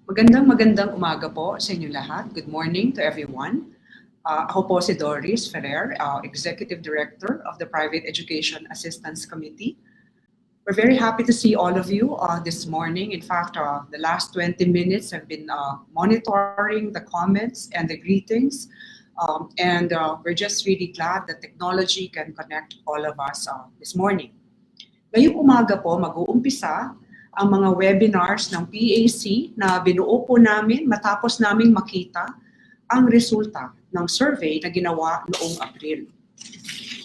Magandang umaga po sa inyo lahat. Good morning to everyone. Ako po si Doris Ferrer, Executive Director of the Private Education Assistance Committee. We're very happy to see all of you this morning. In fact, the last 20 minutes have been monitoring the comments and the greetings. We're just really glad that technology can connect all of us this morning. Ngayong umaga po, mag-uumpisa ang mga webinars ng PAC na binuo po namin matapos naming makita ang resulta ng survey na ginawa noong April.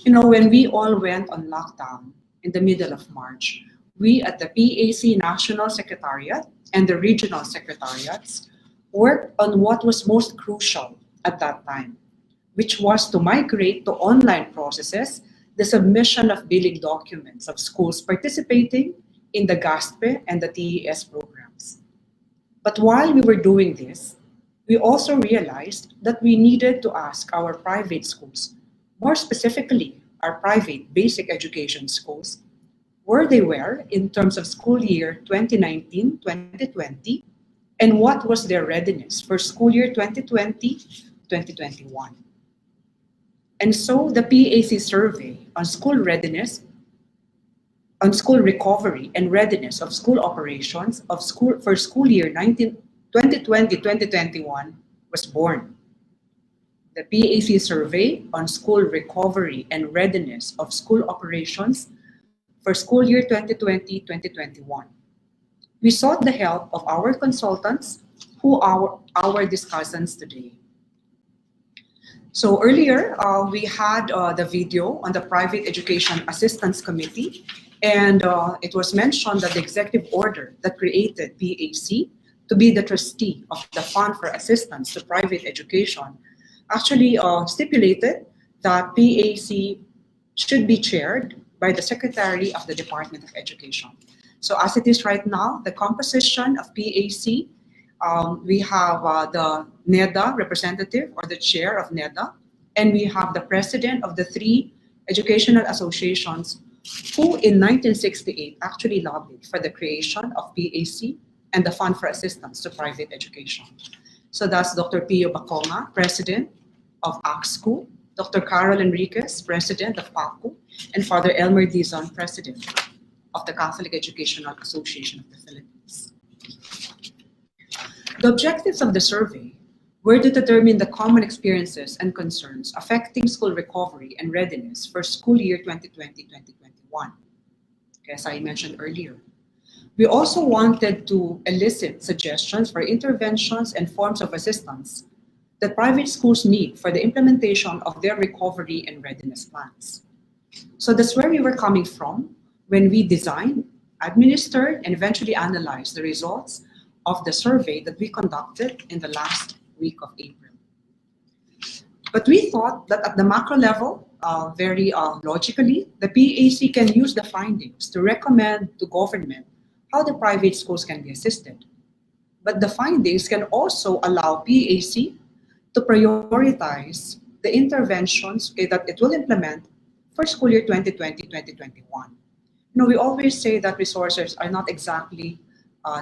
You know, when we all went on lockdown in the middle of March, we at the PAC National Secretariat and the regional secretariats worked on what was most crucial at that time, which was to migrate to online processes the submission of billing documents of schools participating in the GASPE and the TES programs. But while we were doing this, we also realized that we needed to ask our private schools, more specifically our private basic education schools, where they were in terms of school year 2019-2020 and what was their readiness for school year 2020-2021. And so the PAC survey on school readiness, on school recovery and readiness of school operations for school year 2020-2021 was born. The PAC survey on school recovery and readiness of school operations for school year 2020-2021. We sought the help of our consultants who are our discussants today. So earlier, we had the video on the Private Education Assistance Committee, and it was mentioned that the executive order that created PAC to be the trustee of the Fund for Assistance to Private Education actually stipulated that PAC should be chaired by the Secretary of the Department of Education. So as it is right now, the composition of PAC, we have the NEDA representative or the chair of NEDA, and we have the president of the 3 educational associations who in 1968 actually lobbied for the creation of PAC and the Fund for Assistance to Private Education. So that's Dr. Pio Baconga, president of ACSCU, Dr. Carol Enriquez, president of PACU, and Father Elmer Dizon, president of the Catholic Educational Association of the Philippines. The objectives of the survey were to determine the common experiences and concerns affecting school recovery and readiness for school year 2020-2021, as I mentioned earlier. We also wanted to elicit suggestions for interventions and forms of assistance that private schools need for the implementation of their recovery and readiness plans. So that's where we were coming from when we designed, administered, and eventually analyzed the results of the survey that we conducted in the last week of April. But we thought that at the macro level, very logically, the PAC can use the findings to recommend to government how the private schools can be assisted. But the findings can also allow PAC to prioritize the interventions that it will implement for school year 2020-2021. You know, we always say that resources are not exactly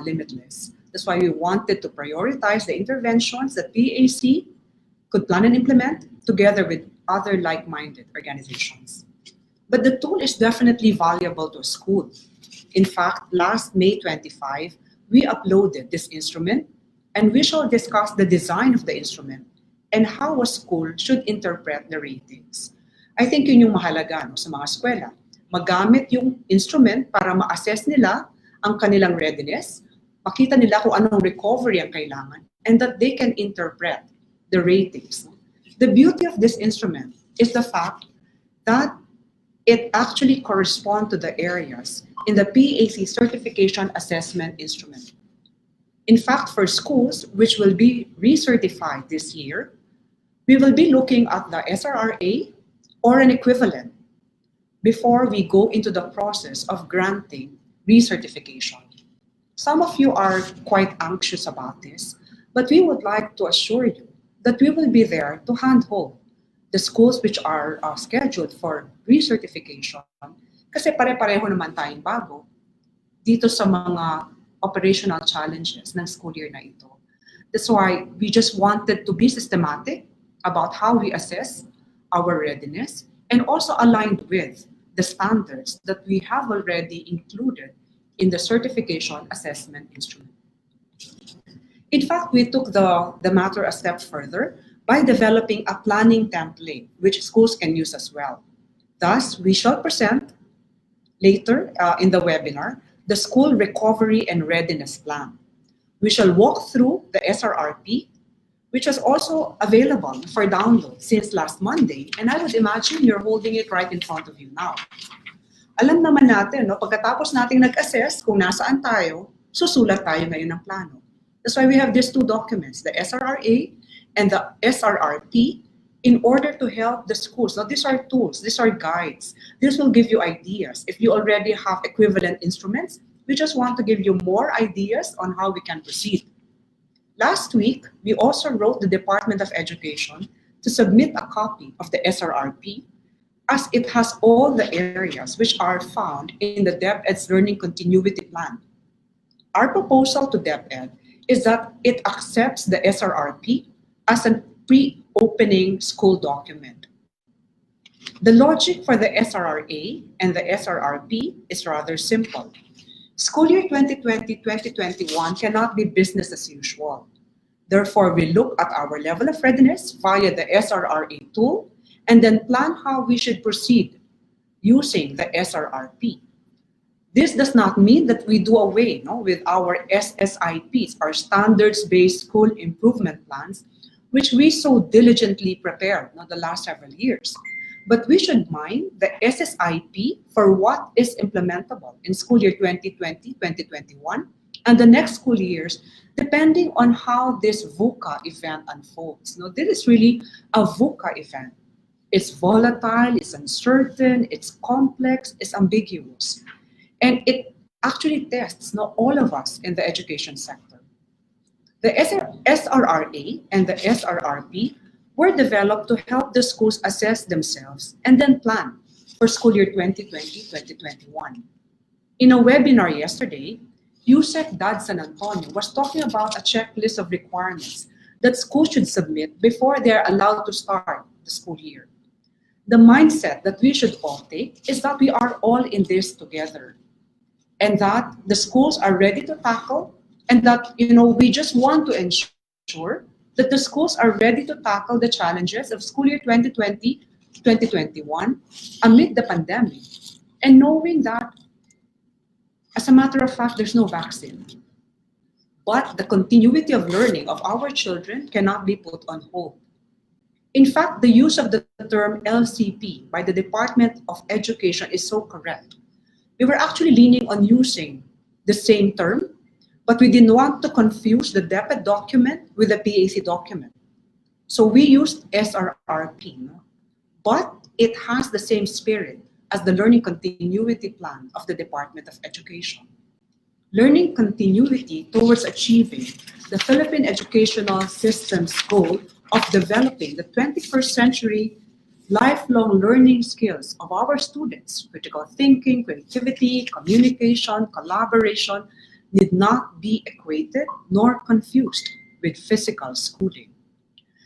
limitless. That's why we wanted to prioritize the interventions that PAC could plan and implement together with other like-minded organizations. But the tool is definitely valuable to a school. In fact, last May 25, we uploaded this instrument, and we shall discuss the design of the instrument and how a school should interpret the ratings. I think yun yung mahalaga sa mga eskwela. Magamit yung instrument para ma-assess nila ang kanilang readiness, makita nila kung anong recovery ang kailangan, and that they can interpret the ratings. The beauty of this instrument is the fact that it actually corresponds to the areas in the PAC Certification Assessment Instrument. In fact, for schools which will be recertified this year, we will be looking at the SRRA or an equivalent before we go into the process of granting recertification. Some of you are quite anxious about this, but we would like to assure you that we will be there to handhold the schools which are scheduled for recertification kasi pare-pareho naman tayong bago dito sa mga operational challenges ng school year na ito. That's why we just wanted to be systematic about how we assess our readiness and also aligned with the standards that we have already included in the certification assessment instrument. In fact, we took the matter a step further by developing a planning template which schools can use as well. Thus, we shall present later in the webinar the School Recovery and Readiness Plan. We shall walk through the SRRP, which is also available for download since last Monday, and I would imagine you're holding it right in front of you now. Alam naman natin, no, pagkatapos nating nag-assess kung nasaan tayo, susulat tayo ngayon ng plano. That's why we have these two documents, the SRRA and the SRRP, in order to help the schools. Now, these are tools, these are guides. This will give you ideas. If you already have equivalent instruments, we just want to give you more ideas on how we can proceed. Last week, we also wrote the Department of Education to submit a copy of the SRRP, as it has all the areas which are found in the DepEd's Learning Continuity Plan. Our proposal to DepEd is that it accepts the SRRP as a pre-opening school document. The logic for the SRRA and the SRRP is rather simple. School year 2020-2021 cannot be business as usual. Therefore, we look at our level of readiness via the SRRA tool and then plan how we should proceed using the SRRP. This does not mean that we do away with our SSIPs, our standards-based school improvement plans, which we so diligently prepared the last several years. But we should mind the SSIP for what is implementable in school year 2020-2021 and the next school years, depending on how this VUCA event unfolds. Now, this is really a VUCA event. It's volatile, it's uncertain, it's complex, it's ambiguous. And it actually tests all of us in the education sector. The SRRA and the SRRP were developed to help the schools assess themselves and then plan for school year 2020-2021. In a webinar yesterday, Yusek Dad San Antonio was talking about a checklist of requirements that schools should submit before they're allowed to start the school year. The mindset that we should all take is that we are all in this together and that the schools are ready to tackle and that we just want to ensure that the schools are ready to tackle the challenges of school year 2020-2021 amid the pandemic and knowing that, as a matter of fact, there's no vaccine. But the continuity of learning of our children cannot be put on hold. In fact, the use of the term LCP by the Department of Education is so correct. We were actually leaning on using the same term, but we didn't want to confuse the DepEd document with the PEAC document. So we used SRRP, but it has the same spirit as the Learning Continuity Plan of the Department of Education. Learning continuity towards achieving the Philippine educational system's goal of developing the 21st century lifelong learning skills of our students, critical thinking, creativity, communication, collaboration, need not be equated nor confused with physical schooling.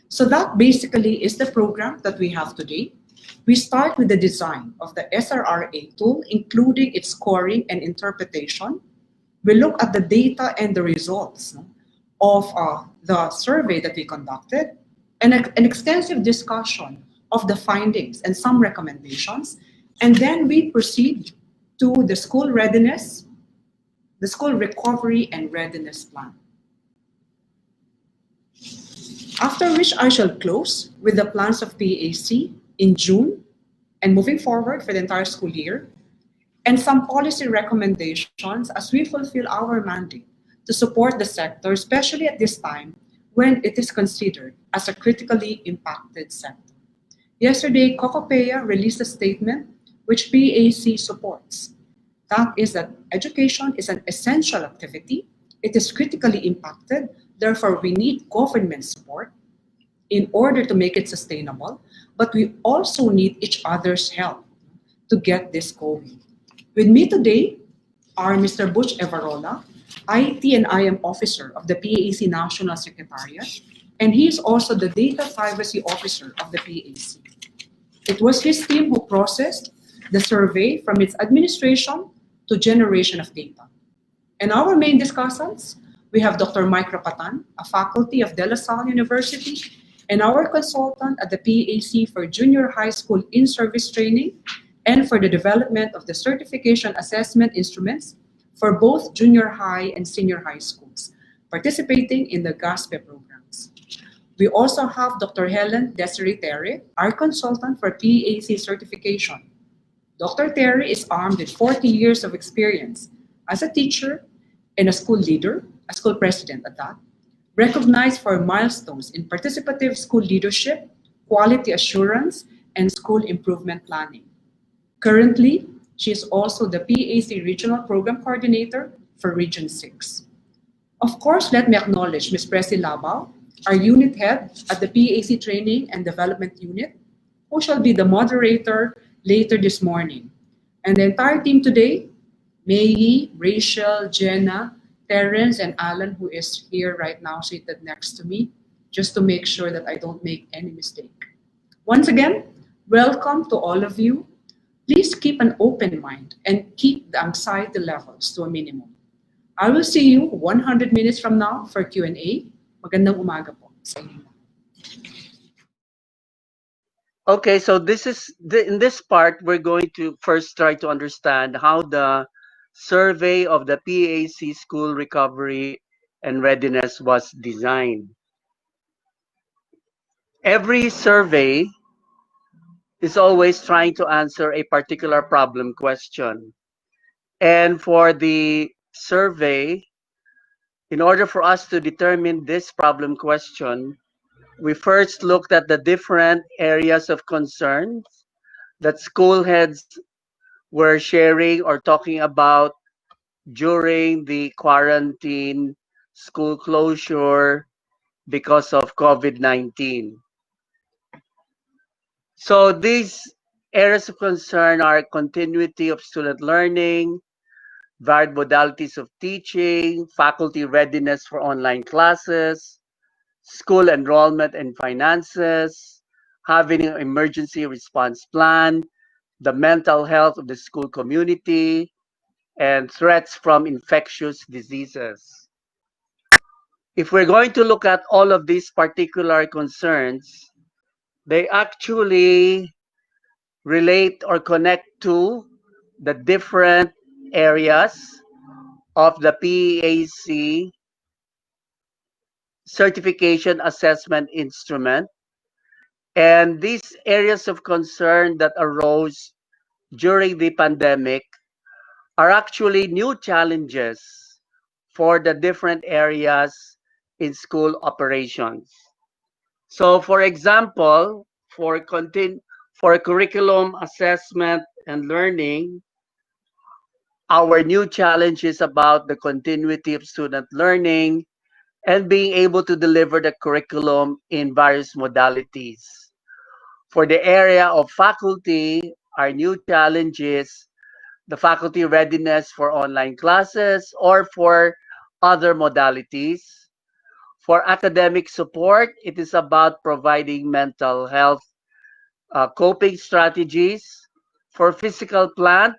So that basically is the program that we have today. We start with the design of the SRRA tool, including its scoring and interpretation. We look at the data and the results of the survey that we conducted, and an extensive discussion of the findings and some recommendations. And then we proceed to the school readiness, the school recovery and readiness plan. After which I shall close with the plans of PEAC in June and moving forward for the entire school year, and some policy recommendations as we fulfill our mandate to support the sector, especially at this time when it is considered as a critically impacted sector. Yesterday, COCOPEA released a statement which PEAC supports. That is that education is an essential activity. It is critically impacted. Therefore, we need government support in order to make it sustainable, but we also need each other's help to get this going. With me today are Mr. Butch Everola, IT and IM Officer of the PAC National Secretariat, and he is also the Data Privacy Officer of the PAC. It was his team who processed the survey from its administration to generation of data. And our main discussants, we have Dr. Mike Rapatan, a faculty of De La Salle University, and our consultant at the PAC for junior high school in-service training and for the development of the certification assessment instruments for both junior high and senior high schools, participating in the GASPE programs. We also have Dr. Helen Desiree Terry, our consultant for PAC certification. Dr. Terry is armed with 40 years of experience as a teacher and a school leader, a school president at that, recognized for milestones in participative school leadership, quality assurance, and school improvement planning. Currently, she is also the PAC Regional Program Coordinator for Region 6. Of course, let me acknowledge Ms. Presi Labao, our unit head at the PAC Training and Development Unit, who shall be the moderator later this morning. And the entire team today, Mayi, Rachel, Jenna, Terrence, and Alan, who is here right now seated next to me, just to make sure that I don't make any mistake. Once again, welcome to all of you. Please keep an open mind and keep the anxiety levels to a minimum. I will see you 100 minutes from now for Q&A. Magandang umaga po sa inyo. Okay, so in this part, we're going to first try to understand how the survey of the PAC School Recovery and Readiness was designed. Every survey is always trying to answer a particular problem question. And for the survey, in order for us to determine this problem question, we first looked at the different areas of concern that school heads were sharing or talking about during the quarantine, school closure because of COVID-19. So these areas of concern are continuity of student learning, varied modalities of teaching, faculty readiness for online classes, school enrollment and finances, having an emergency response plan, the mental health of the school community, and threats from infectious diseases. If we're going to look at all of these particular concerns, they actually relate or connect to the different areas of the PEAC certification assessment instrument. And these areas of concern that arose during the pandemic are actually new challenges for the different areas in school operations. So for example, for curriculum assessment and learning, our new challenge is about the continuity of student learning and being able to deliver the curriculum in various modalities. For the area of faculty, our new challenge is the faculty readiness for online classes or for other modalities. For academic support, it is about providing mental health coping strategies. For physical plant,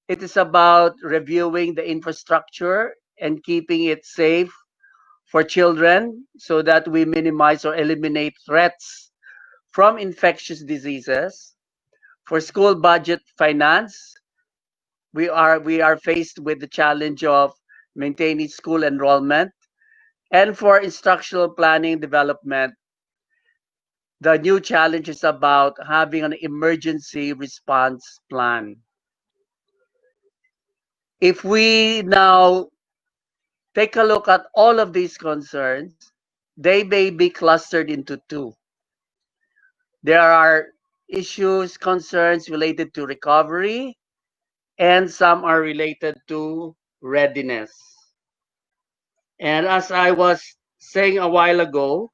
it is about reviewing the infrastructure and keeping it safe for children so that we minimize or eliminate threats from infectious diseases. For school budget finance, we are faced with the challenge of maintaining school enrollment. And for instructional planning development, the new challenge is about having an emergency response plan. If we now take a look at all of these concerns, they may be clustered into two. There are issues, concerns related to recovery, and some are related to readiness. And as I was saying a while ago,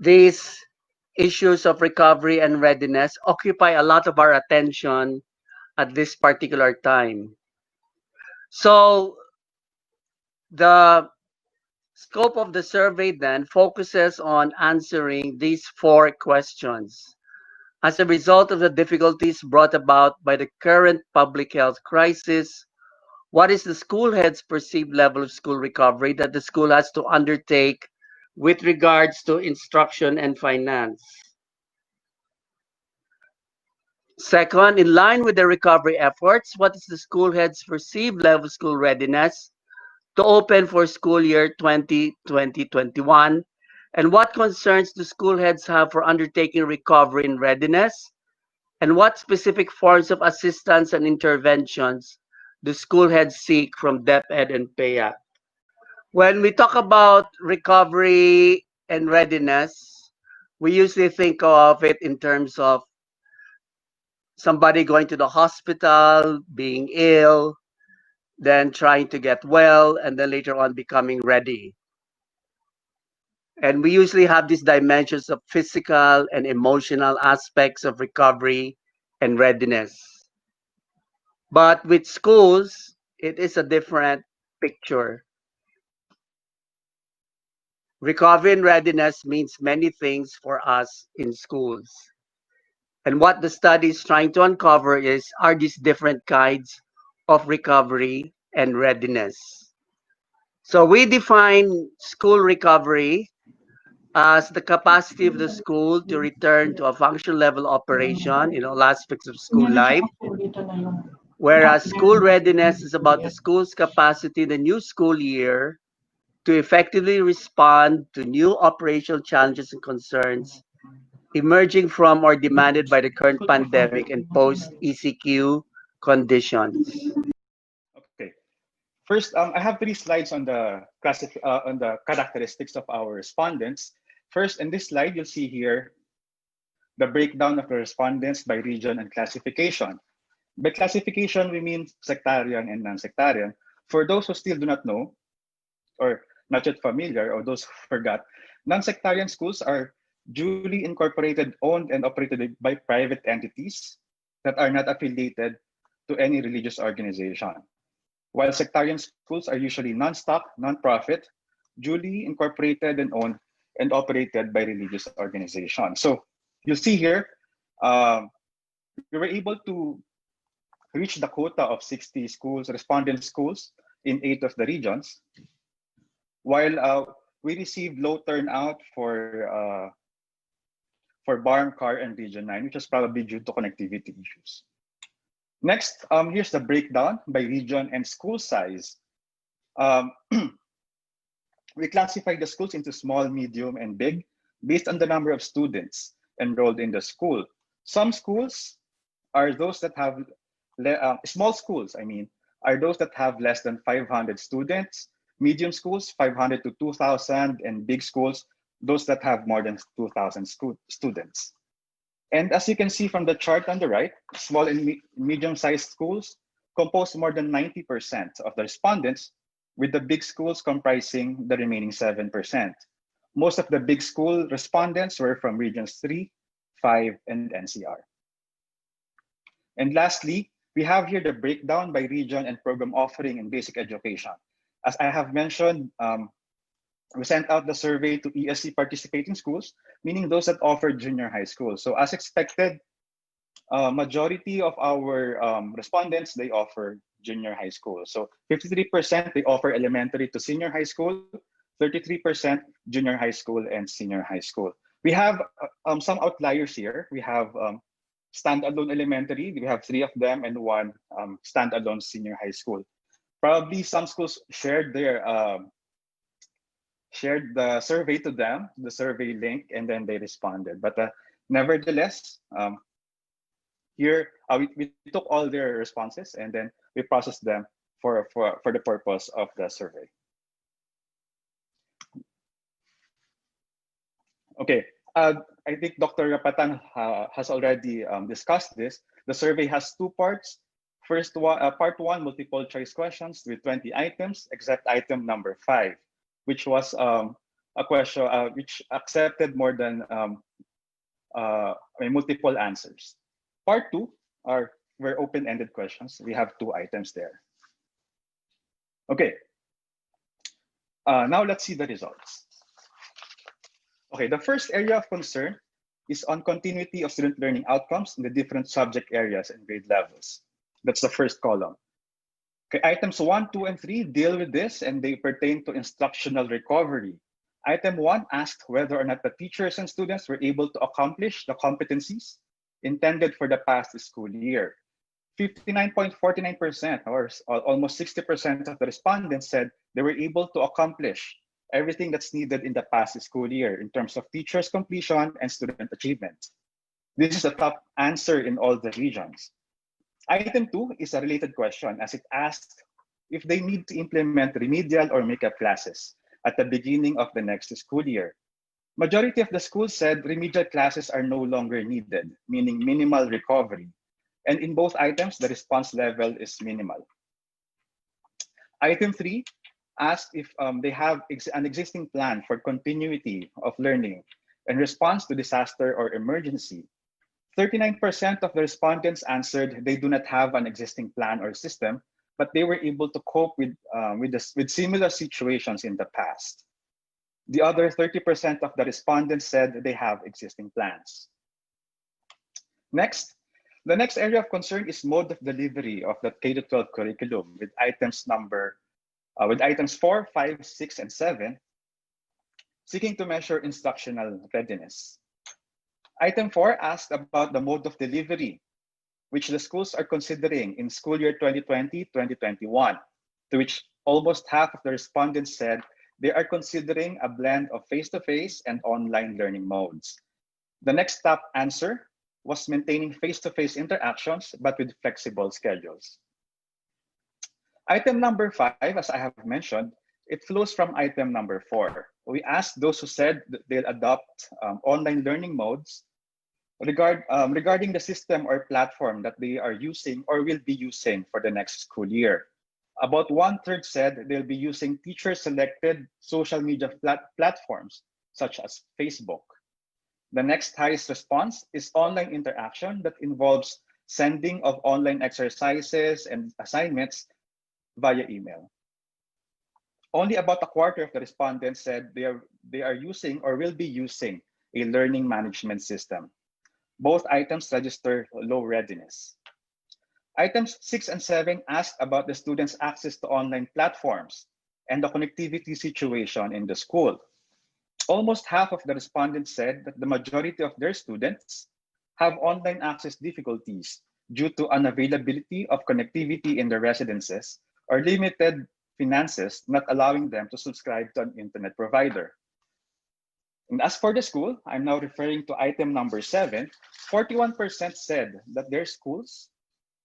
these issues of recovery and readiness occupy a lot of our attention at this particular time. So the scope of the survey then focuses on answering these four questions. As a result of the difficulties brought about by the current public health crisis, what is the school head's perceived level of school recovery that the school has to undertake with regards to instruction and finance? Second, in line with the recovery efforts, what is the school head's perceived level of school readiness to open for school year 2020-2021? And what concerns do school heads have for undertaking recovery and readiness? And what specific forms of assistance and interventions do school heads seek from DepEd and PEAC? When we talk about recovery and readiness, we usually think of it in terms of somebody going to the hospital, being ill, then trying to get well, and then later on becoming ready. And we usually have these dimensions of physical and emotional aspects of recovery and readiness. But with schools, it is a different picture. Recovery and readiness means many things for us in schools. And what the study is trying to uncover is, are these different kinds of recovery and readiness? So we define school recovery as the capacity of the school to return to a functional level operation in all aspects of school Kunyari life, tsaka po dito na yung whereas document school na readiness is about the pinag-PDF. school's capacity in the new school year to effectively respond to new operational challenges and concerns emerging from or demanded by the current School pandemic recovery. and post-ECQ conditions. Okay. First, I have three slides on on the characteristics of our respondents. First, in this slide, you'll see here the breakdown of the respondents by region and classification. By classification, we mean sectarian and non-sectarian. For those who still do not know, or not yet familiar, or those who forgot, non-sectarian schools are duly incorporated, owned, and operated by private entities that are not affiliated to any religious organization. While sectarian schools are usually non-stock, non-profit, duly incorporated and owned and operated by religious organizations. So you'll see here, we were able to reach the quota of 60 schools, respondent schools in 8 of the regions, while we received low turnout for Barm, Car, and Region 9, which was probably due to connectivity issues. Next, here's the breakdown by region and school size. Um, we classify the schools into small, medium, and big based on the number of students enrolled in the school. Some schools are those that have, small schools, I mean, are those that have less than 500 students, medium schools, 500 to 2,000, and big schools, those that have more than 2,000 students. And as you can see from the chart on the right, small and medium-sized schools compose more than 90% of the respondents, with the big schools comprising the remaining 7%. Most of the big school respondents were from regions 3, 5, and NCR. And lastly, we have here the breakdown by region and program offering in basic education. As I have mentioned, we sent out the survey to ESC participating schools, meaning those that offer junior high school. So as expected, majority of our respondents, they offer junior high school. So 53% they offer elementary to senior high school, 33% junior high school and senior high school. We have some outliers here. We have standalone elementary, we have 3 of them, and 1 standalone senior high school. Probably some schools shared the survey to them, the survey link, and then they responded. But nevertheless, here we took all their responses and then we processed them for the purpose of the survey. Okay, I think Dr. Rapatan has already discussed this. The survey has 2 parts. First one, part 1, multiple choice questions with 20 items, except item number 5, which was a question which accepted more than multiple answers. Part 2 are were open-ended questions. We have 2 items there. Okay, now let's see the results. Okay, the first area of concern is on continuity of student learning outcomes in the different subject areas and grade levels. That's the first column. Okay, items 1, 2, and 3 deal with this, and they pertain to instructional recovery. Item 1 asked whether or not the teachers and students were able to accomplish the competencies intended for the past school year. 59.49%, or almost 60% of the respondents, said they were able to accomplish everything that's needed in the past school year in terms of teachers' completion and student achievement. This is a top answer in all the regions. Item 2 is a related question, as it asked if they need to implement remedial or makeup classes at the beginning of the next school year. Majority of the schools said remedial classes are no longer needed, meaning minimal recovery. And in both items, the response level is minimal. Item 3 asked if they have an existing plan for continuity of learning in response to disaster or emergency. 39% of the respondents answered they do not have an existing plan or system, but they were able to cope with similar situations in the past. The other 30% of the respondents said they have existing plans. Next, the next area of concern is mode of delivery of the K-12 curriculum with items 4, 5, 6, and 7, seeking to measure instructional readiness. Item 4 asked about the mode of delivery, which the schools are considering in school year 2020-2021, to which almost half of the respondents said they are considering a blend of face-to-face and online learning modes. The next top answer was maintaining face-to-face interactions, but with flexible schedules. Item number 5, as I have mentioned, it flows from item number 4. We asked those who said that they'll adopt online learning modes regarding the system or platform that they are using or will be using for the next school year. About 1/3 said they'll be using teacher-selected social media platforms, such as Facebook. The next highest response is online interaction that involves sending of online exercises and assignments via email. Only about 1/4 of the respondents said they are using or will be using a learning management system. Both items register low readiness. Items 6 and 7 asked about the students' access to online platforms and the connectivity situation in the school. Almost half of the respondents said that the majority of their students have online access difficulties due to unavailability of connectivity in their residences or limited finances not allowing them to subscribe to an internet provider. And as for the school, I'm now referring to item number 7, 41% said that their schools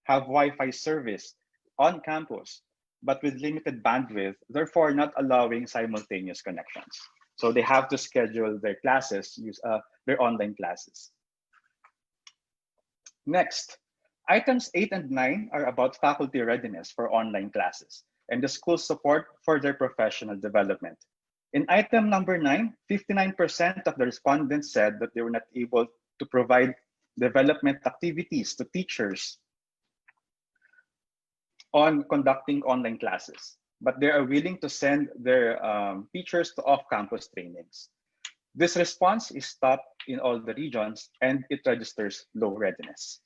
have Wi-Fi service on campus, but with limited bandwidth, therefore not allowing simultaneous connections. So they have to schedule their classes, their online classes. Next, items 8 and 9 are about faculty readiness for online classes and the school's support for their professional development. In item number 9, 59% of the respondents said that they were not able to provide development activities to teachers on conducting online classes, but they are willing to send their teachers to off-campus trainings. This response is top in all the regions and it registers low readiness.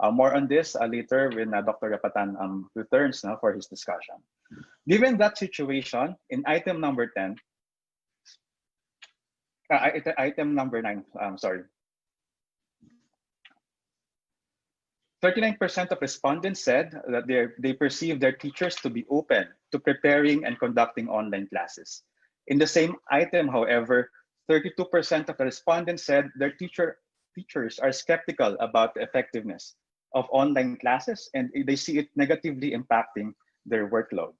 More on this later when Dr. Rapatan returns now for his discussion. Given that situation, in item number 10, item number 9, sorry. 39% of respondents said that they perceive their teachers to be open to preparing and conducting online classes. In the same item, however, 32% of the respondents said their teachers are skeptical about the effectiveness of online classes and they see it negatively impacting their workload.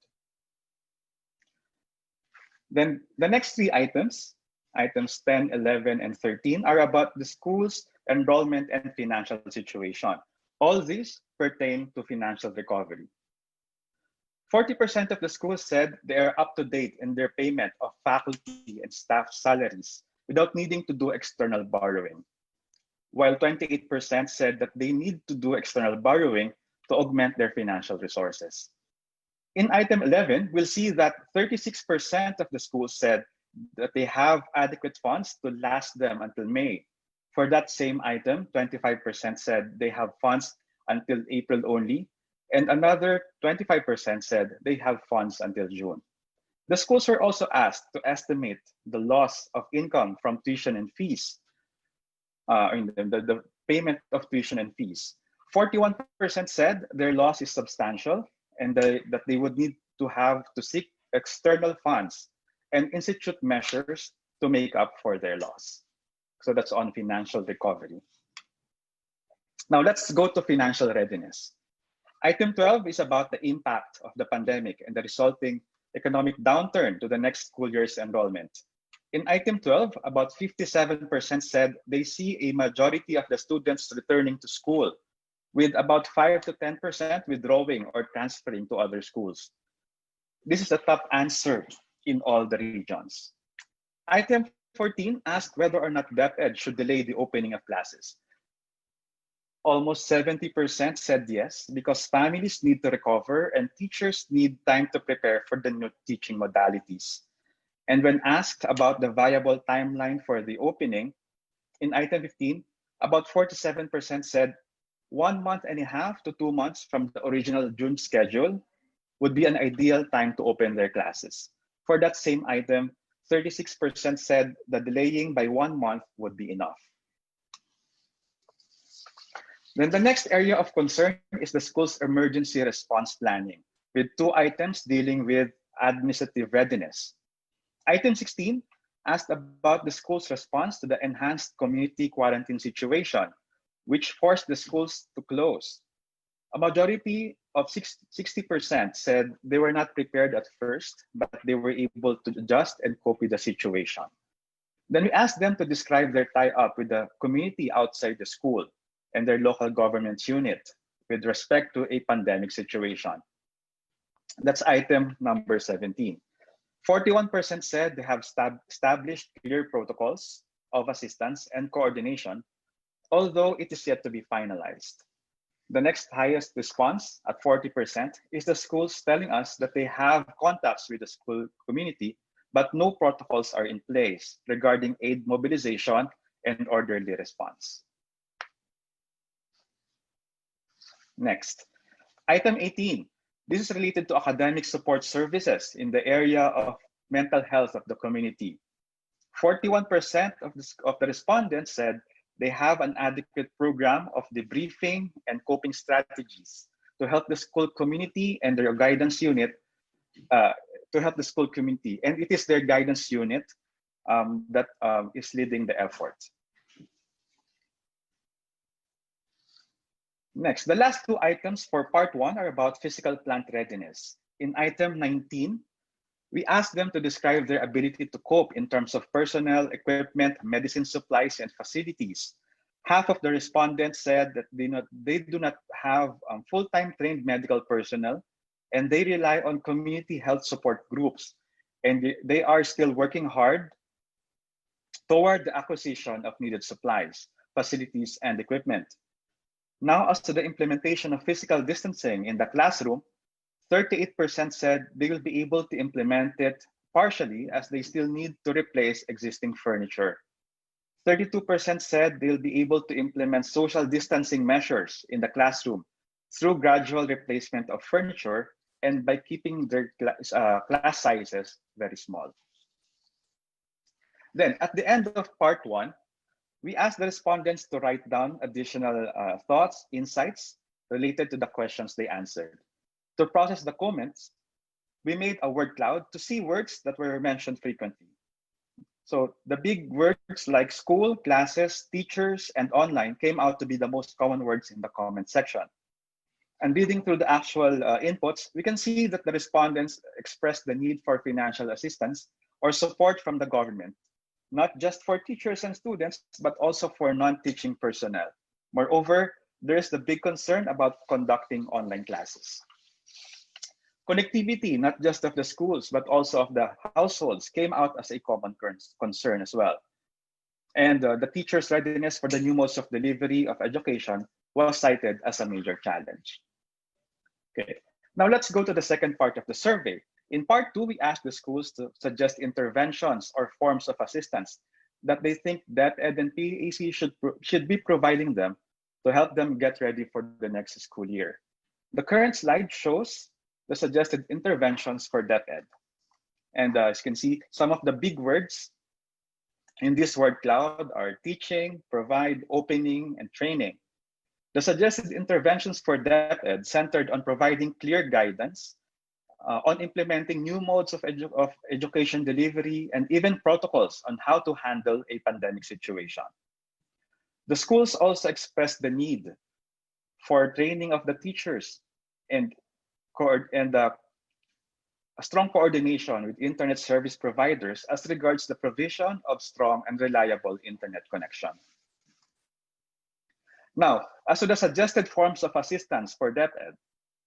Then the next 3 items, items 10, 11, and 13, are about the school's enrollment and financial situation. All these pertain to financial recovery. 40% of the schools said they are up to date in their payment of faculty and staff salaries without needing to do external borrowing, while 28% said that they need to do external borrowing to augment their financial resources. In item 11, we'll see that 36% of the schools said that they have adequate funds to last them until May. For that same item, 25% said they have funds until April only, and another 25% said they have funds until June. The schools were also asked to estimate the loss of income from tuition and fees, the payment of tuition and fees. 41% said their loss is substantial and that they would need to have to seek external funds and institute measures to make up for their loss. So that's on financial recovery. Now let's go to financial readiness. Item 12 is about the impact of the pandemic and the resulting economic downturn to the next school year's enrollment. In item 12, about 57% said they see a majority of the students returning to school, with about 5 to 10% withdrawing or transferring to other schools. This is a top answer in all the regions. Item 14 asked whether or not DepEd should delay the opening of classes. Almost 70% said yes, because families need to recover and teachers need time to prepare for the new teaching modalities. And when asked about the viable timeline for the opening, in item 15, about 47% said 1 month and a half to 2 months from the original June schedule would be an ideal time to open their classes. For that same item, 36% said that delaying by 1 month would be enough. Then the next area of concern is the school's emergency response planning, with 2 items dealing with administrative readiness. Item 16 asked about the school's response to the enhanced community quarantine situation, which forced the schools to close. A majority of 60% said they were not prepared at first, but they were able to adjust and cope with the situation. Then we asked them to describe their tie-up with the community outside the school and their local government unit with respect to a pandemic situation. That's item number 17. 41% said they have established clear protocols of assistance and coordination, although it is yet to be finalized. The next highest response at 40% is the schools telling us that they have contacts with the school community, but no protocols are in place regarding aid mobilization and orderly response. Next, item 18. This is related to academic support services in the area of mental health of the community. 41% of the respondents said they have an adequate program of debriefing and coping strategies to help the school community and their guidance unit, And it is their guidance unit that is leading the effort. Next, the last 2 items for part 1 are about physical plant readiness. In item 19, we asked them to describe their ability to cope in terms of personnel, equipment, medicine supplies, and facilities. Half of the respondents said that they do not have full-time trained medical personnel, and they rely on community health support groups. And they are still working hard toward the acquisition of needed supplies, facilities, and equipment. Now, as to the implementation of physical distancing in the classroom, 38% said they will be able to implement it partially as they still need to replace existing furniture. 32% said they'll be able to implement social distancing measures in the classroom through gradual replacement of furniture and by keeping their class sizes very small. Then, at the end of part 1, we asked the respondents to write down additional thoughts, insights related to the questions they answered. To process the comments, we made a word cloud to see words that were mentioned frequently. So the big words like school, classes, teachers, and online came out to be the most common words in the comment section. And reading through the actual inputs, we can see that the respondents expressed the need for financial assistance or support from the government, not just for teachers and students, but also for non-teaching personnel. Moreover, there is the big concern about conducting online classes. Connectivity, not just of the schools, but also of the households, came out as a common concern as well. And the teachers' readiness for the new modes of delivery of education was cited as a major challenge. Okay. Now let's go to the second part of the survey. In part two, we asked the schools to suggest interventions or forms of assistance that they think that Ed and PEAC should be providing them to help them get ready for the next school year. The current slide shows the suggested interventions for DepEd. And as you can see, some of the big words in this word cloud are teaching, provide, opening, and training. The suggested interventions for DepEd centered on providing clear guidance, on implementing new modes of education delivery, and even protocols on how to handle a pandemic situation. The schools also expressed the need for training of the teachers and, a strong coordination with internet service providers as regards the provision of strong and reliable internet connection. Now, as to the suggested forms of assistance for DepEd,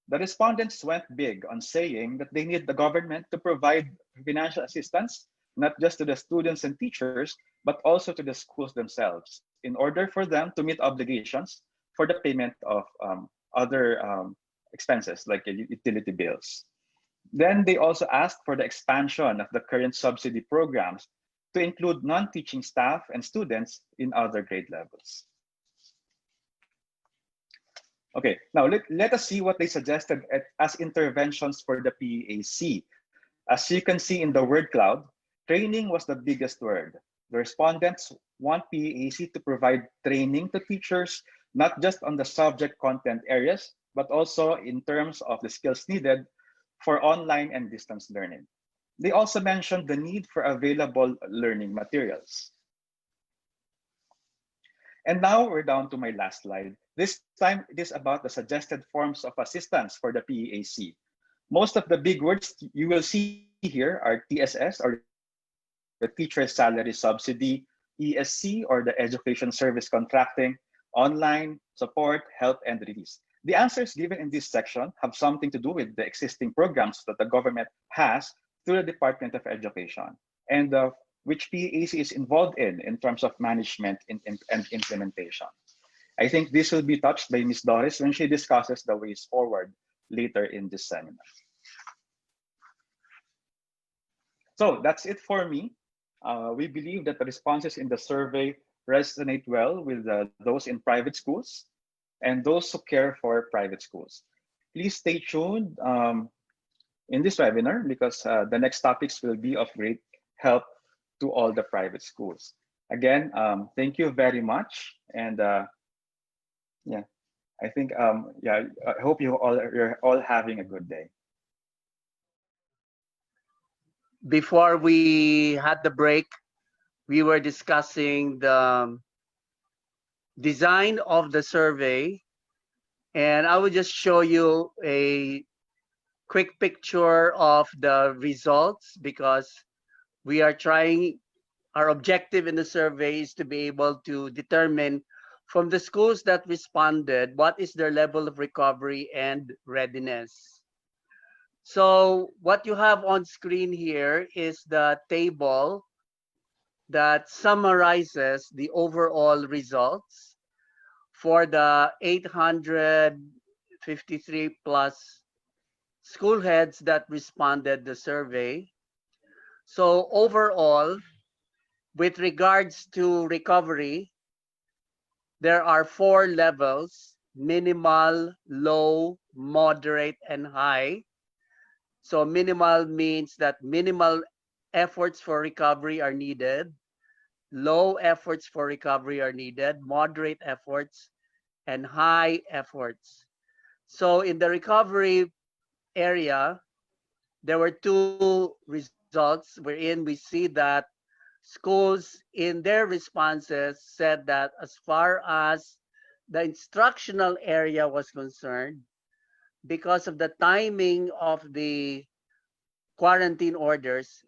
the respondents went big on saying that they need the government to provide financial assistance, not just to the students and teachers, but also to the schools themselves, in order for them to meet obligations for the payment of other expenses like utility bills. Then they also asked for the expansion of the current subsidy programs to include non-teaching staff and students in other grade levels. Okay, now let us see what they suggested as interventions for the PEAC. As you can see in the word cloud, training was the biggest word. The respondents want PEAC to provide training to teachers, not just on the subject content areas, but also in terms of the skills needed for online and distance learning. They also mentioned the need for available learning materials. And now we're down to my last slide. This time it is about the suggested forms of assistance for the PEAC. Most of the big words you will see here are TSS, or the Teacher Salary Subsidy, ESC, or the Education Service Contracting, online, support, help, and release. The answers given in this section have something to do with the existing programs that the government has through the Department of Education, and which PEAC is involved in terms of management and implementation. I think this will be touched by Ms. Doris when she discusses the ways forward later in this seminar. So that's it for me. We believe that the responses in the survey resonate well with those in private schools and those who care for private schools. Please stay tuned in this webinar because the next topics will be of great help to all the private schools. Again, thank you very much. And yeah, I think, yeah, I hope you're all having a good day. Before we had the break, we were discussing the design of the survey, and I will just show you a quick picture of the results because we are trying, our objective in the survey is to be able to determine from the schools that responded what is their level of recovery and readiness. So what you have on screen here is the table that summarizes the overall results for the 853 plus school heads that responded the survey. So overall, with regards to recovery, there are 4 levels: minimal, low, moderate, and high. So minimal means that minimal efforts for recovery are needed, low efforts for recovery are needed, moderate efforts, and high efforts. So in the recovery area, there were 2 results wherein we see that schools in their responses said that as far as the instructional area was concerned, because of the timing of the quarantine orders,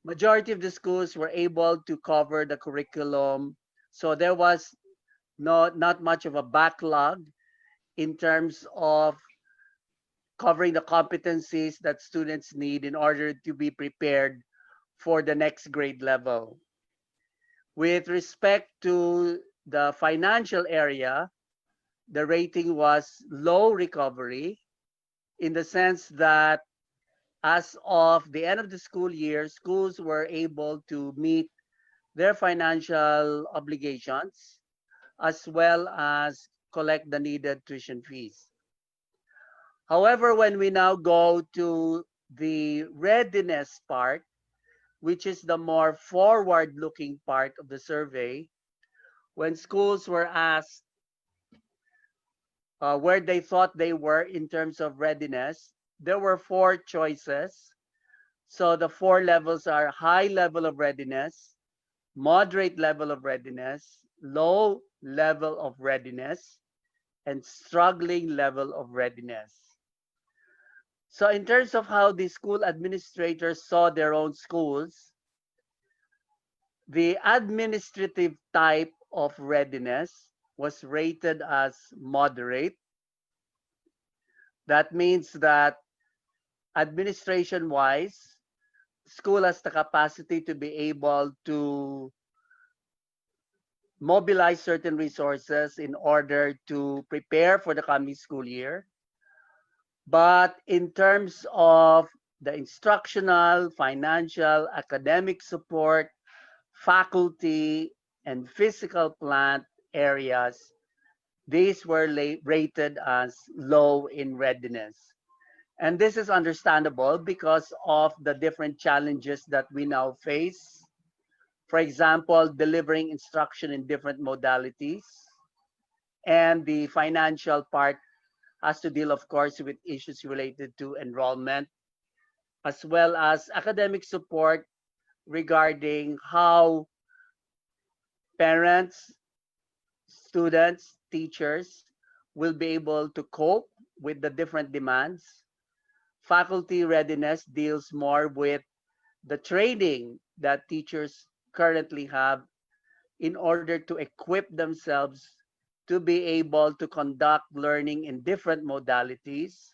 majority of the schools were able to cover the curriculum. So there was not much of a backlog in terms of covering the competencies that students need in order to be prepared for the next grade level. With respect to the financial area, the rating was low recovery, in the sense that as of the end of the school year, schools were able to meet their financial obligations as well as collect the needed tuition fees. However, when we now go to the readiness part, which is the more forward looking part of the survey, when schools were asked where they thought they were in terms of readiness, there were four choices. So the four levels are high level of readiness, moderate level of readiness, low level of readiness, and struggling level of readiness. So in terms of how the school administrators saw their own schools, the administrative type of readiness was rated as moderate. That means that administration wise, school has the capacity to be able to mobilize certain resources in order to prepare for the coming school year. But in terms of the instructional, financial, academic support, faculty, and physical plant areas, these were rated as low in readiness. And this is understandable because of the different challenges that we now face. For example, delivering instruction in different modalities. And the financial part has to deal, of course, with issues related to enrollment, as well as academic support regarding how parents, students, teachers will be able to cope with the different demands. Faculty readiness deals more with the training that teachers currently have in order to equip themselves to be able to conduct learning in different modalities.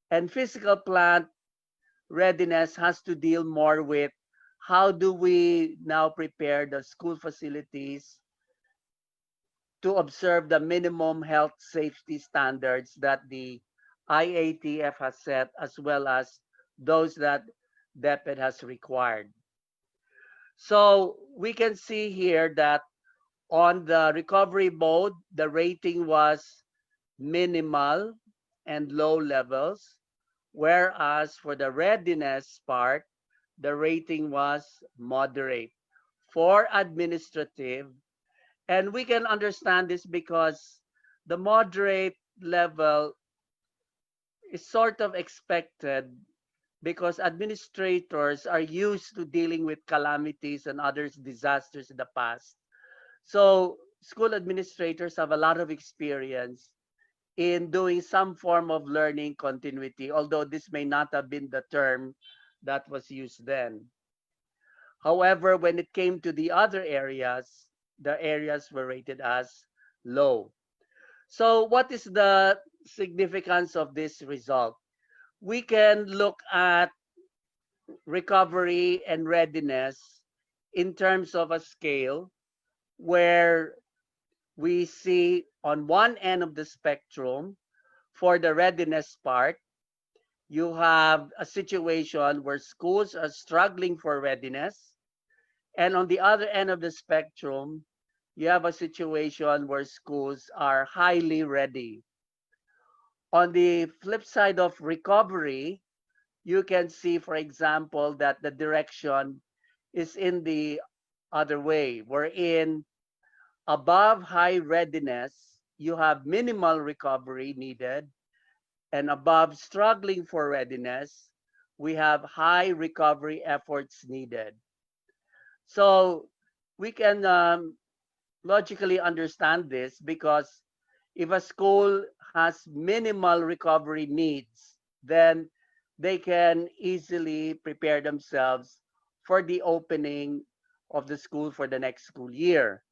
And physical plant readiness has to deal more with how do we now prepare the school facilities to observe the minimum health safety standards that the IATF has set, as well as those that DepEd has required. So we can see here that on the recovery mode, the rating was minimal and low levels, whereas for the readiness part, the rating was moderate for administrative. And we can understand this because the moderate level is sort of expected because administrators are used to dealing with calamities and other disasters in the past. So school administrators have a lot of experience in doing some form of learning continuity, although this may not have been the term that was used then. However, when it came to the other areas, the areas were rated as low. So what is the significance of this result? We can look at recovery and readiness in terms of a scale where we see on one end of the spectrum for the readiness part, you have a situation where schools are struggling for readiness. And on the other end of the spectrum, you have a situation where schools are highly ready. On the flip side of recovery, you can see, for example, that the direction is in the other way, wherein above high readiness, you have minimal recovery needed, and above struggling for readiness, we have high recovery efforts needed. So we can logically understand this because if a school has minimal recovery needs, then they can easily prepare themselves for the opening of the school for the next school year.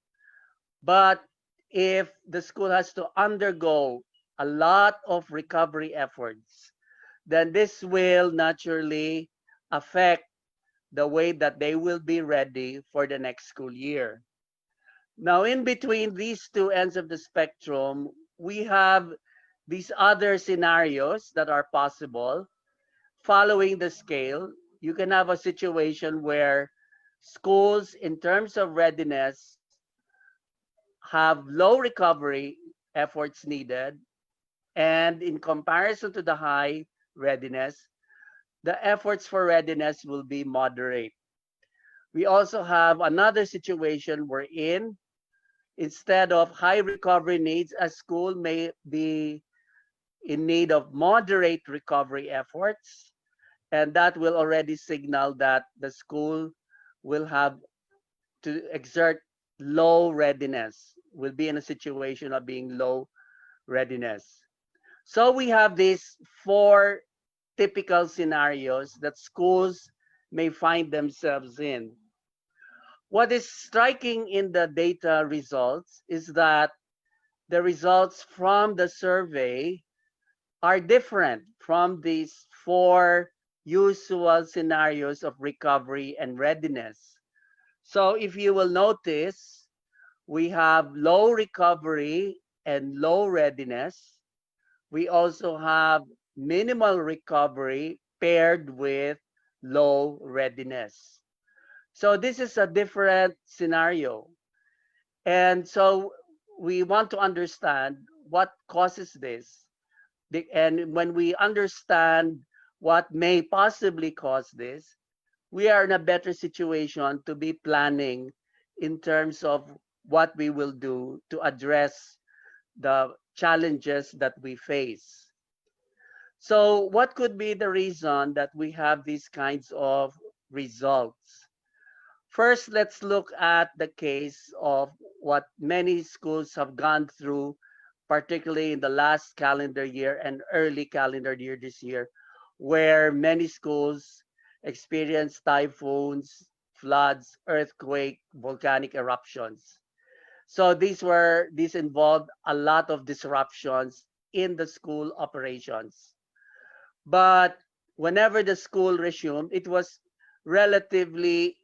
But if the school has to undergo a lot of recovery efforts, then this will naturally affect the way that they will be ready for the next school year. Now, in between these two ends of the spectrum, we have these other scenarios that are possible, following the scale, you can have a situation where schools, in terms of readiness, have low recovery efforts needed, and in comparison to the high readiness, the efforts for readiness will be moderate. We also have another situation wherein instead of high recovery needs, a school may be in need of moderate recovery efforts, and that will already signal that the school will have to exert low readiness, will be in a situation of being low readiness. So we have these four typical scenarios that schools may find themselves in. What is striking in the data results is that the results from the survey are different from these four usual scenarios of recovery and readiness. So if you will notice, we have low recovery and low readiness. We also have minimal recovery paired with low readiness. So this is a different scenario. And so we want to understand what causes this. And when we understand what may possibly cause this, we are in a better situation to be planning in terms of what we will do to address the challenges that we face. So what could be the reason that we have these kinds of results? First, let's look at the case of what many schools have gone through, particularly in the last calendar year and early calendar year this year, where many schools experienced typhoons, floods, earthquake, volcanic eruptions. So these involved a lot of disruptions in the school operations. But whenever the school resumed, it was relatively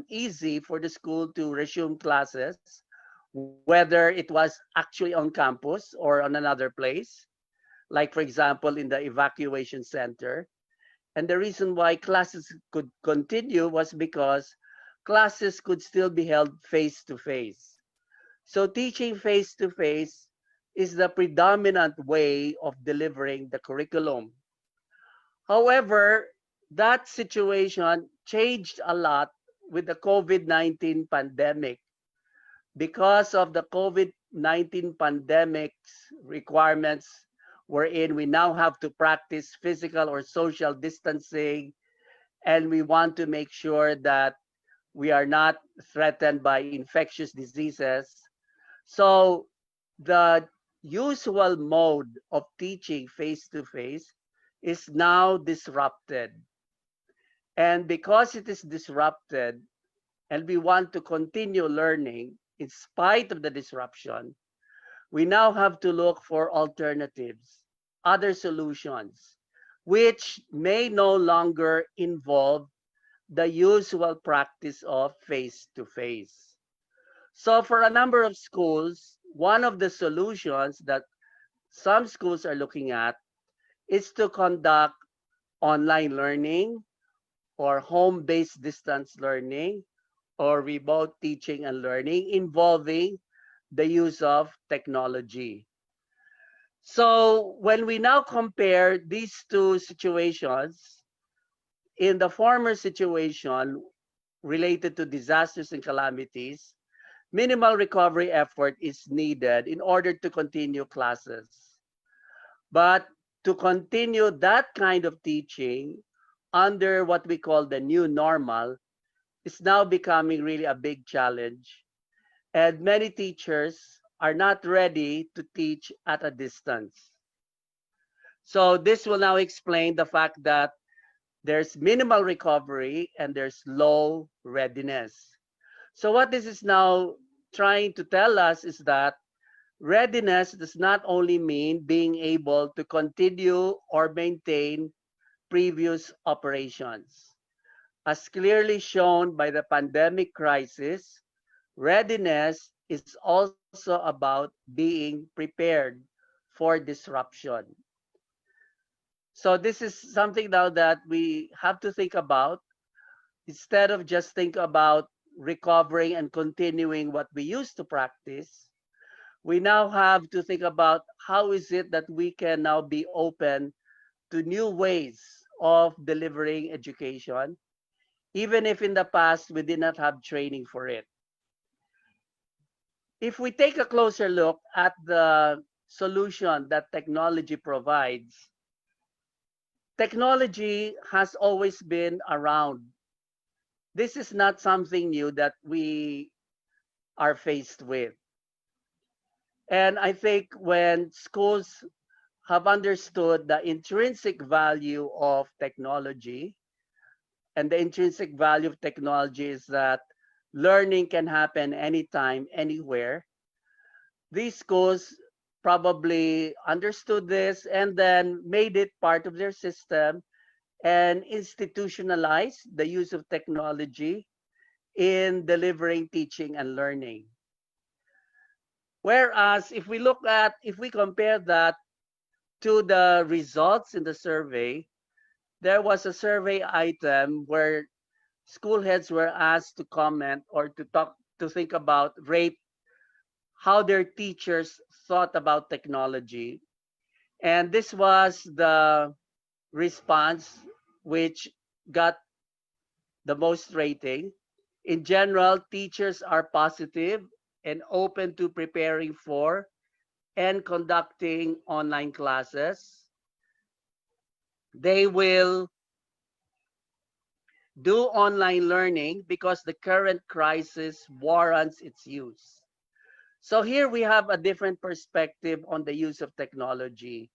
easy for the school to resume classes, whether it was actually on campus or on another place, like, for example, in the evacuation center. And the reason why classes could continue was because classes could still be held face to face. So teaching face to face is the predominant way of delivering the curriculum. However, that situation changed a lot with the COVID-19 pandemic. Because of the COVID-19 pandemic's requirements, wherein we now have to practice physical or social distancing, and we want to make sure that we are not threatened by infectious diseases. So the usual mode of teaching face to face is now disrupted. And because it is disrupted and we want to continue learning in spite of the disruption, we now have to look for alternatives, other solutions, which may no longer involve the usual practice of face to face. So for a number of schools, one of the solutions that some schools are looking at is to conduct online learning or home-based distance learning or remote teaching and learning involving the use of technology. So when we now compare these two situations, in the former situation related to disasters and calamities, minimal recovery effort is needed in order to continue classes. But to continue that kind of teaching under what we call the new normal is now becoming really a big challenge. And many teachers are not ready to teach at a distance. So this will now explain the fact that there's minimal recovery and there's low readiness. So what this is now trying to tell us is that readiness does not only mean being able to continue or maintain previous operations. As clearly shown by the pandemic crisis, readiness is also about being prepared for disruption. So this is something now that we have to think about. Instead of just think about recovering and continuing what we used to practice, we now have to think about how is it that we can now be open to new ways of delivering education, even if in the past we did not have training for it. If we take a closer look at the solution that technology provides, technology has always been around. This is not something new that we are faced with. And I think when schools have understood the intrinsic value of technology, and the intrinsic value of technology is that learning can happen anytime, anywhere, these schools probably understood this and then made it part of their system and institutionalized the use of technology in delivering teaching and learning. Whereas if we compare that to the results in the survey, there was a survey item where school heads were asked to comment or to think about, rate how their teachers thought about technology. And this was the response which got the most rating. In general, teachers are positive and open to preparing for and conducting online classes. They will do online learning because the current crisis warrants its use. So here we have a different perspective on the use of technology.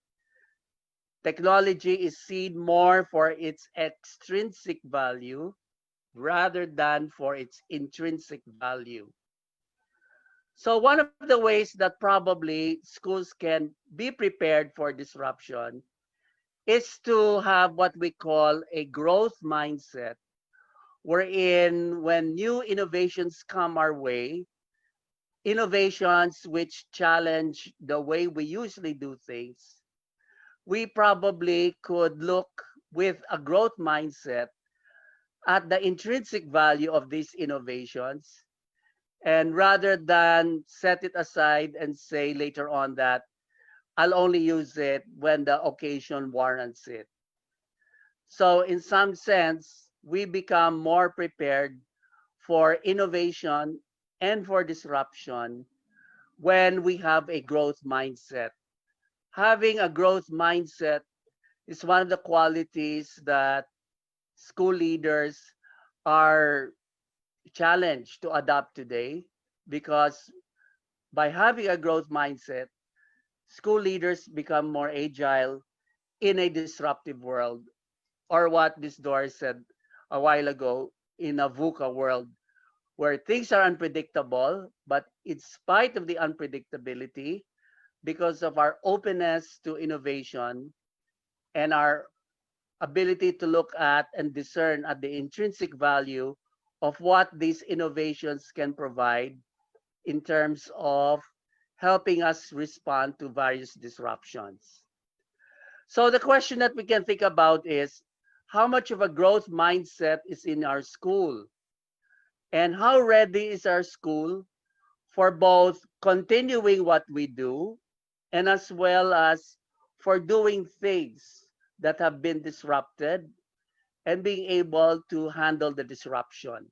Technology is seen more for its extrinsic value rather than for its intrinsic value. So one of the ways that probably schools can be prepared for disruption is to have what we call a growth mindset, wherein when new innovations come our way, innovations which challenge the way we usually do things, we probably could look with a growth mindset at the intrinsic value of these innovations, and rather than set it aside and say later on that I'll only use it when the occasion warrants it. So in some sense, we become more prepared for innovation and for disruption when we have a growth mindset. Having a growth mindset is one of the qualities that school leaders are challenged to adopt today, because by having a growth mindset, school leaders become more agile in a disruptive world, or what this door said a while ago, in a VUCA world where things are unpredictable, but in spite of the unpredictability, because of our openness to innovation and our ability to look at and discern at the intrinsic value of what these innovations can provide in terms of helping us respond to various disruptions. So the question that we can think about is, how much of a growth mindset is in our school? And how ready is our school for both continuing what we do and as well as for doing things that have been disrupted and being able to handle the disruption?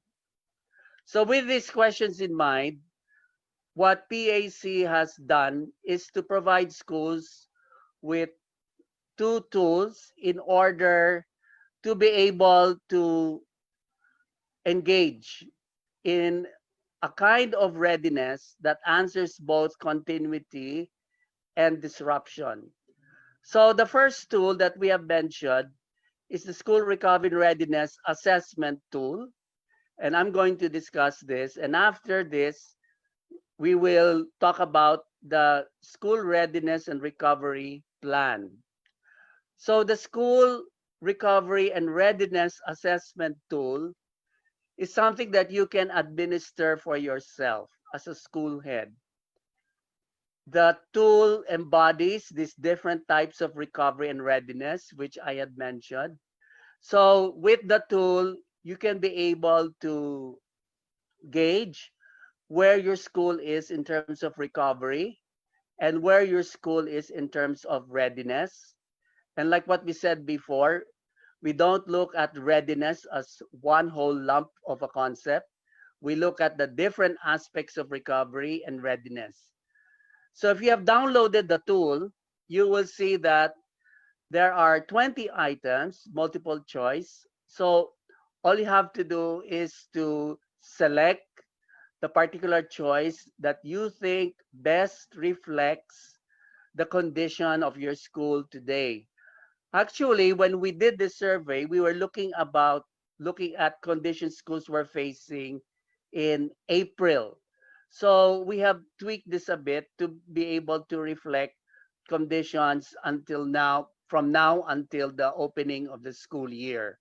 So with these questions in mind, what PAC has done is to provide schools with two tools in order to be able to engage in a kind of readiness that answers both continuity and disruption. So the first tool that we have mentioned is the School Recovery Readiness Assessment Tool. And I'm going to discuss this. And after this, we will talk about the School Readiness and Recovery Plan. So the School Recovery and Readiness Assessment Tool is something that you can administer for yourself as a school head. The tool embodies these different types of recovery and readiness, which I had mentioned. So with the tool, you can be able to gauge where your school is in terms of recovery and where your school is in terms of readiness. And like what we said before, we don't look at readiness as one whole lump of a concept. We look at the different aspects of recovery and readiness. So if you have downloaded the tool, you will see that there are 20 items, multiple choice. So all you have to do is to select the particular choice that you think best reflects the condition of your school today. Actually, when we did this survey, we were looking at conditions schools were facing in April. So we have tweaked this a bit to be able to reflect conditions until now, from now until the opening of the school year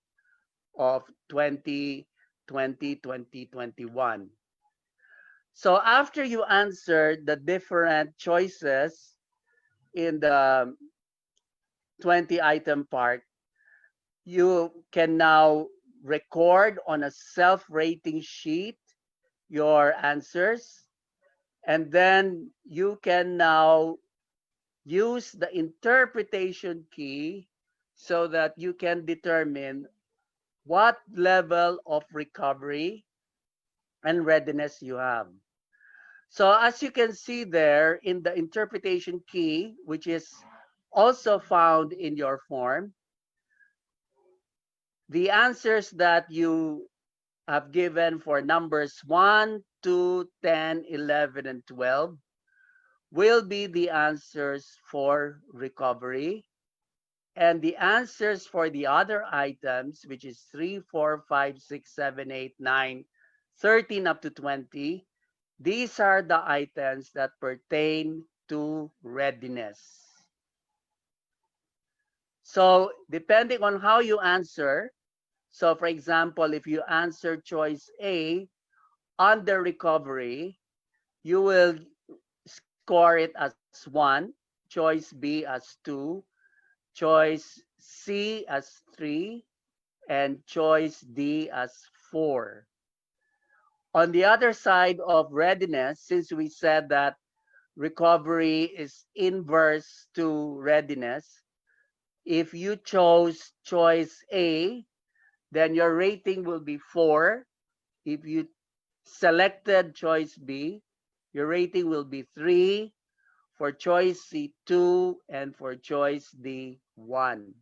of 2020-2021. So after you answer the different choices in the 20 item part, you can now record on a self-rating sheet your answers, and then you can now use the interpretation key so that you can determine what level of recovery and readiness you have. So as you can see there in the interpretation key, which is also found in your form, the answers that you have given for numbers 1, 2, 10, 11, and 12 will be the answers for recovery. And the answers for the other items, which is 3, 4, 5, 6, 7, 8, 9, 13 up to 20, these are the items that pertain to readiness. So depending on how you answer, so for example, if you answer choice A under recovery, you will score it as 1, choice B as 2, choice C as 3, and choice D as 4. On the other side of readiness, since we said that recovery is inverse to readiness, if you chose choice A, then your rating will be 4. If you selected choice B, your rating will be 3, for choice C 2, and for choice D 1.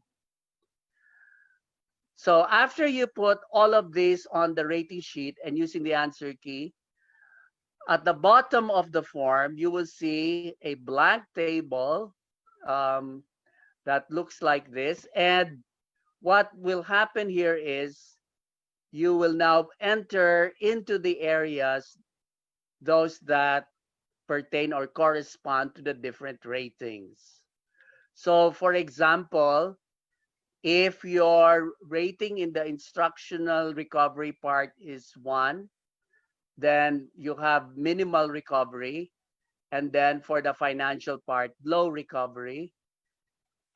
So after you put all of this on the rating sheet and using the answer key, at the bottom of the form, you will see a blank table um, that looks like this. And what will happen here is you will now enter into the areas, those that pertain or correspond to the different ratings. So for example, if your rating in the instructional recovery part is 1, then you have minimal recovery. And then for the financial part, low recovery.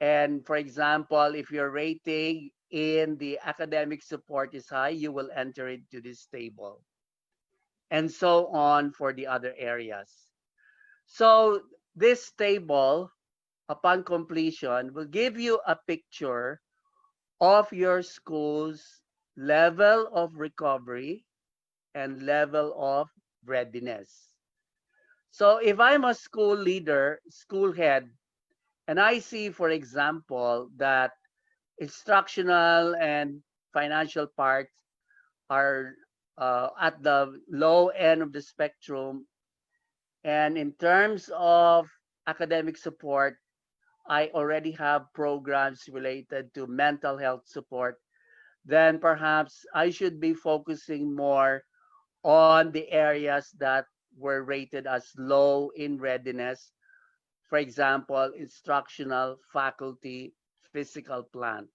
And for example, if your rating in the academic support is high, you will enter into this table. And so on for the other areas. So this table, upon completion, will give you a picture of your school's level of recovery and level of readiness. So if I'm a school leader, school head, and I see, for example, that instructional and financial parts are at the low end of the spectrum, and in terms of academic support, I already have programs related to mental health support, then perhaps I should be focusing more on the areas that were rated as low in readiness. For example, instructional, faculty, physical plant.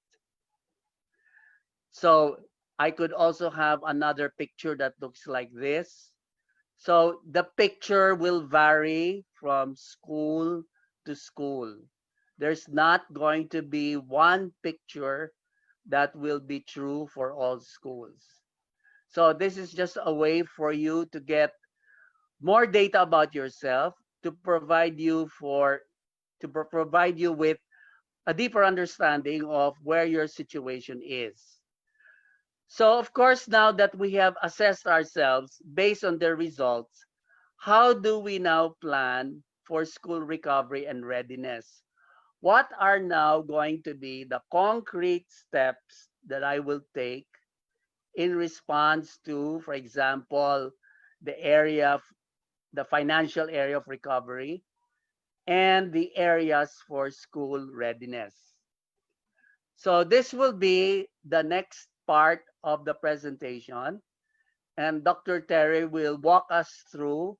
So I could also have another picture that looks like this. So the picture will vary from school to school. There's not going to be one picture that will be true for all schools. So this is just a way for you to get more data about yourself to provide you with a deeper understanding of where your situation is. So of course, now that we have assessed ourselves based on the results, how do we now plan for school recovery and readiness? What are now going to be the concrete steps that I will take in response to, for example, the area, the financial area of recovery, and the areas for school readiness. So this will be the next part of the presentation, and Dr. Terry will walk us through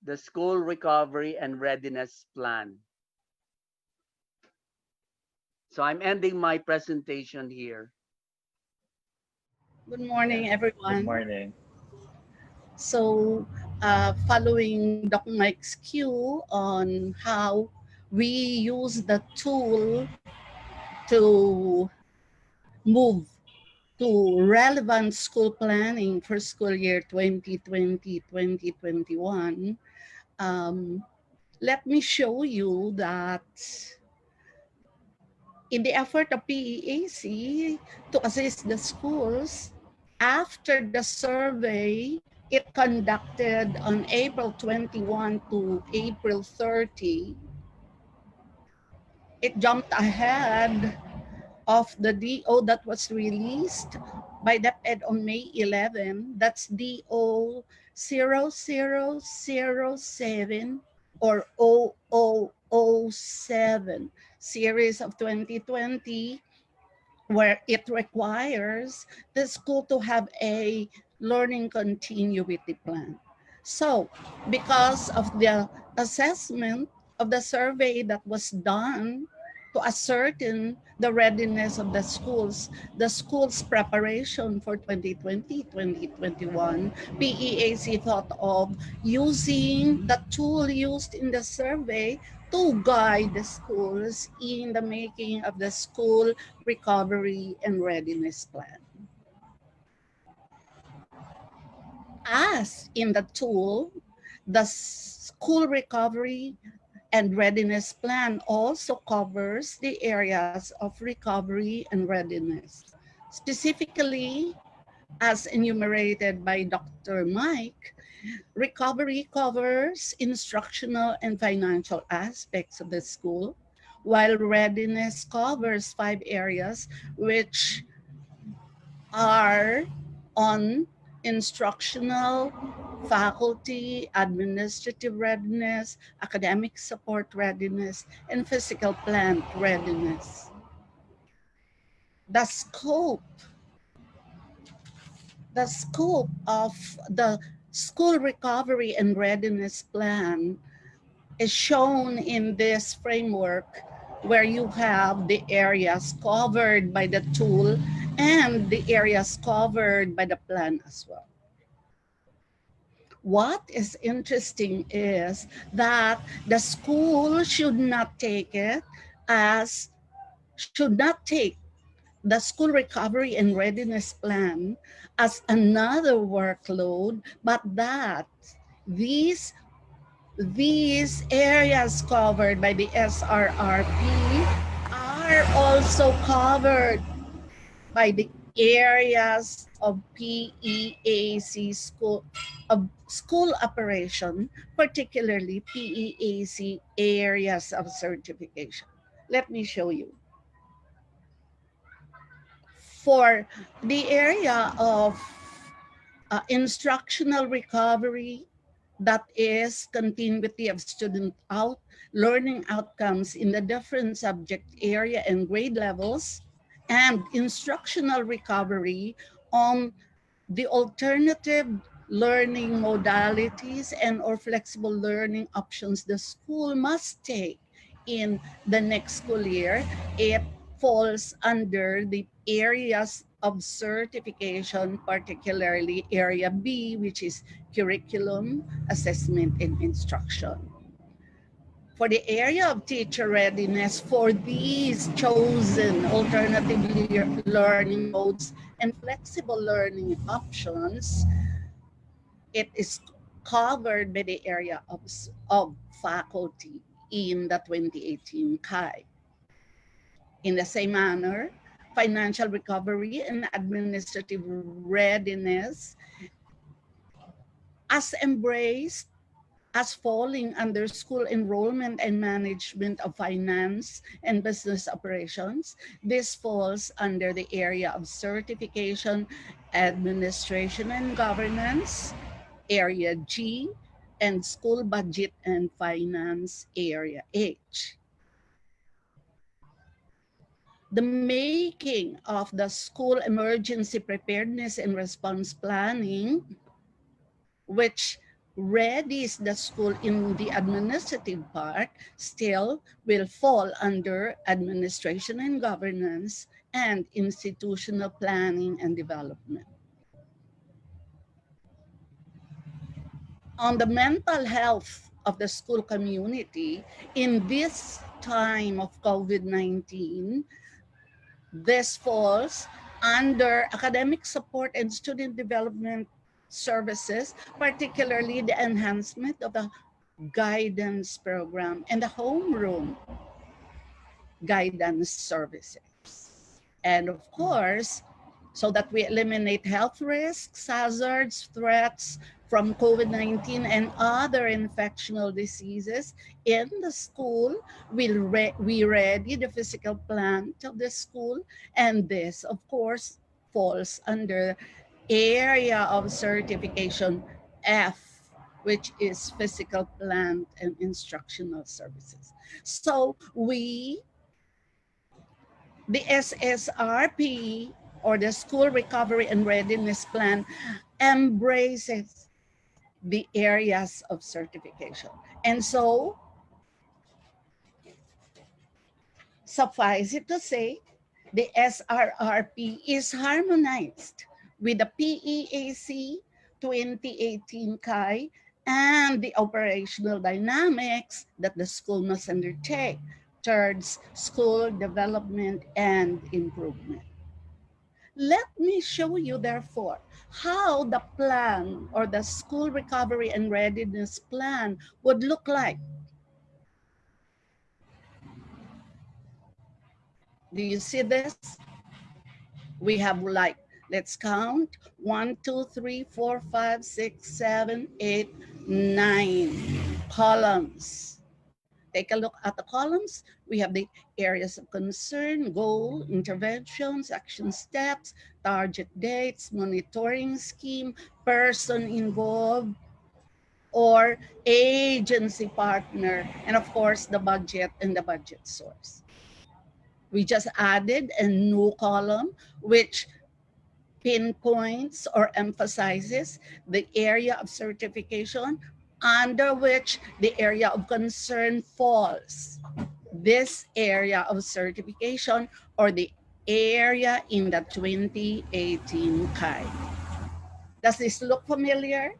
the school recovery and readiness plan. So I'm ending my presentation here. Good morning, Yeah. Good everyone. morning. So, following Doc Mike's cue on how we use the tool to move to relevant school planning for school year 2020-2021, let me show you that in the effort of PEAC to assist the schools, after the survey it conducted on April 21 to April 30, it jumped ahead of the DO that was released by DepEd on May 11. That's DO 0007 or 0007 series of 2020, where it requires the school to have a learning continuity plan. So, because of the assessment of the survey that was done to ascertain the readiness of the school's preparation for 2020-2021, PEAC thought of using the tool used in the survey to guide the schools in the making of the school recovery and readiness plan. As in the tool, the school recovery and readiness plan also covers the areas of recovery and readiness. Specifically, as enumerated by Dr. Mike, recovery covers instructional and financial aspects of the school, while readiness covers 5 areas, which are on instructional, faculty, administrative readiness, academic support readiness, and physical plant readiness. The scope, the scope of the school recovery and readiness plan is shown in this framework, where you have the areas covered by the tool and the areas covered by the plan as well. What is interesting is that the school should not take it as, should not take the school recovery and readiness plan as another workload, but that these these areas covered by the SRRP are also covered by the areas of PEAC school operation, particularly PEAC areas of certification. Let me show you. For the area of instructional recovery, that is continuity of student learning outcomes in the different subject area and grade levels, and instructional recovery on the alternative learning modalities and or flexible learning options the school must take in the next school year. It falls under the areas of certification, particularly area B, which is curriculum, assessment, and instruction. For the area of teacher readiness, for these chosen alternative learning modes and flexible learning options, it is covered by the area of faculty in the 2018 CAI. In the same manner, financial recovery and administrative readiness as embraced as falling under school enrollment and management of finance and business operations. This falls under the area of certification, administration and governance, area G, and school budget and finance, area H. The making of the school emergency preparedness and response planning, which readies the school in the administrative part, still will fall under administration and governance and institutional planning and development. On the mental health of the school community in this time of COVID-19, this falls under academic support and student development services, particularly the enhancement of the guidance program and the homeroom guidance services. And of course, so that we eliminate health risks, hazards, threats from COVID-19 and other infectional diseases in the school, we ready the physical plant of the school, and this, of course, falls under area of certification F, which is physical plant and instructional services. So the SSRP, or the School Recovery and Readiness Plan, embraces the areas of certification. And so, suffice it to say, the SRRP is harmonized with the PEAC 2018 CAI and the operational dynamics that the school must undertake towards school development and improvement. Let me show you, therefore, how the plan or the school recovery and readiness plan would look like. Do you see this? We have, like, let's count, 1, 2, 3, 4, 5, 6, 7, 8, 9 columns. Take a look at the columns. We have the areas of concern, goal, interventions, action steps, target dates, monitoring scheme, person involved, or agency partner, and of course the budget and the budget source. We just added a new column which pinpoints or emphasizes the area of certification under which the area of concern falls. This area of certification, or the area in the 2018 CAI. Does this look familiar?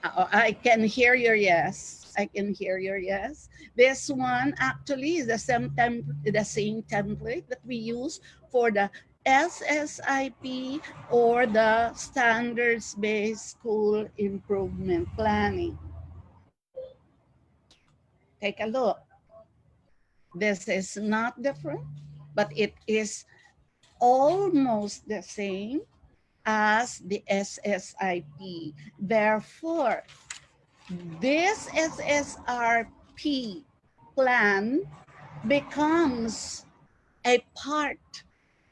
I can hear your yes. I can hear your yes. This one actually is the same template that we use for the SSIP, or the Standards-Based School Improvement Planning. Take a look. This is not different, but it is almost the same as the SSIP. Therefore, this SSRP plan becomes a part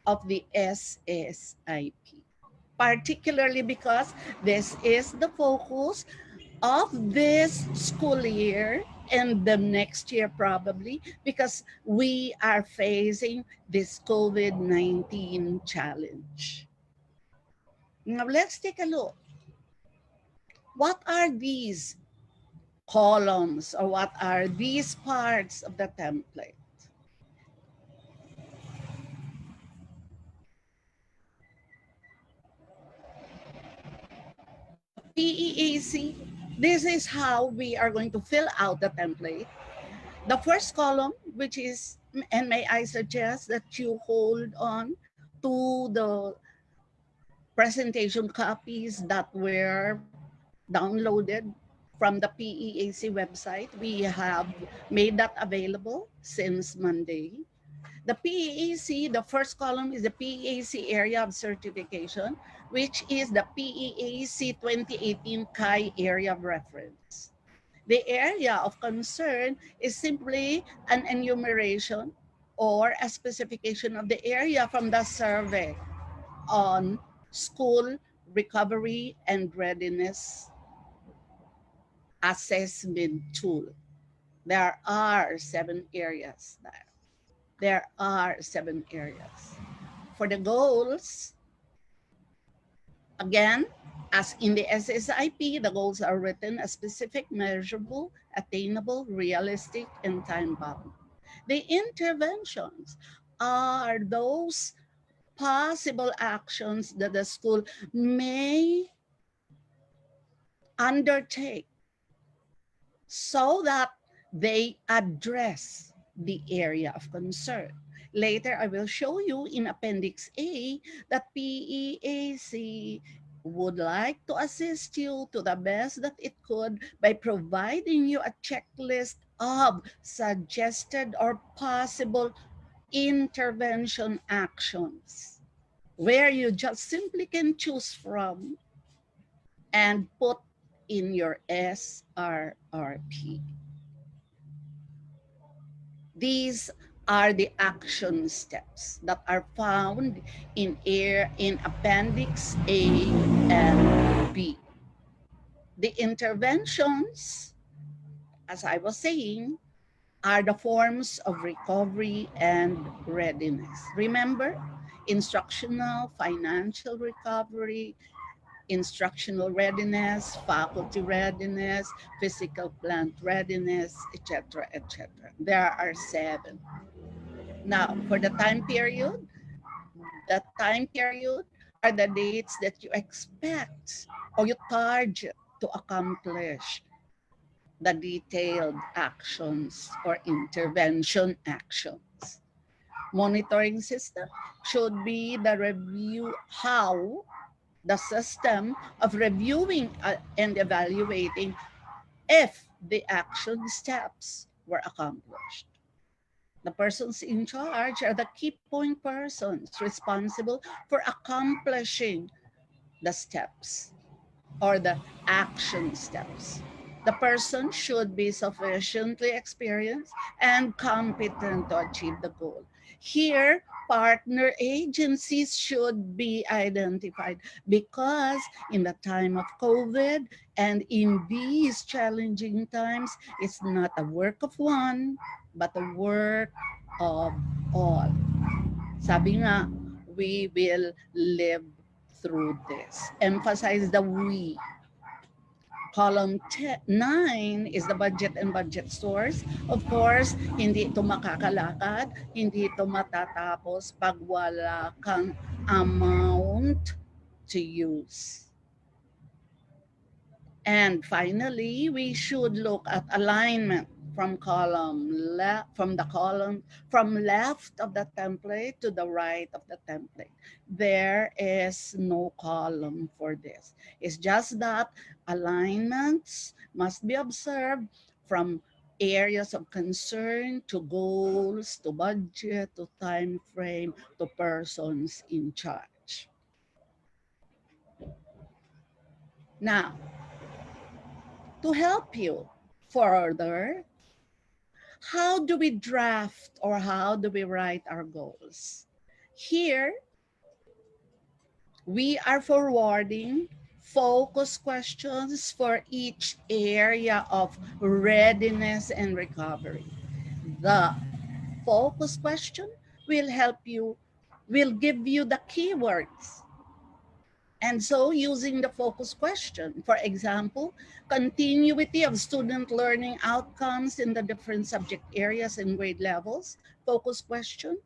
of the SSIP, particularly because this is the focus of this school year and the next year probably, because we are facing this COVID-19 challenge. Now let's take a look. What are these columns, or what are these parts of the template? The PEAC This is how we are going to fill out the template. The first column, which is, and may I suggest that you hold on to the presentation copies that were downloaded from the PEAC website. We have made that available since Monday. The PEAC, the first column is the PEAC area of certification, which is the PEAC 2018 CHI area of reference. The area of concern is simply an enumeration or a specification of the area from the survey on school recovery and readiness assessment tool. There are 7 areas there. There are 7 areas. For the goals, again, as in the SSIP, the goals are written as specific, measurable, attainable, realistic, and time-bound. The interventions are those possible actions that the school may undertake so that they address the area of concern. Later, I will show you in Appendix A that PEAC would like to assist you to the best that it could by providing you a checklist of suggested or possible intervention actions where you just simply can choose from and put in your SRRP. These are the action steps that are found in Appendix A and B. The interventions, as I was saying, are the forms of recovery and readiness. Remember, instructional, financial recovery, instructional readiness, faculty readiness, physical plant readiness, etc., etc. There are 7. Now, for the time period are the dates that you expect or you target to accomplish the detailed actions or intervention actions. Monitoring system should be the review, how the system of reviewing and evaluating if the action steps were accomplished. The persons in charge are the key point persons responsible for accomplishing the steps or the action steps. The person should be sufficiently experienced and competent to achieve the goal. Here, partner agencies should be identified because in the time of COVID and in these challenging times, it's not a work of one, but a work of all. Sabi nga, we will live through this. Emphasize the we. Column 9 is the budget and budget source. Of course, hindi ito makakalakad, hindi ito matatapos pag wala kang amount to use. And finally, we should look at alignment from from left of the template to the right of the template. There is no column for this. It's just that alignments must be observed from areas of concern to goals, to budget, to time frame, to persons in charge. Now, to help you further, how do we draft or how do we write our goals? Here, we are forwarding focus questions for each area of readiness and recovery. The focus question will help you, will give you the keywords. And so using the focus question, for example, continuity of student learning outcomes in the different subject areas and grade levels, focus question,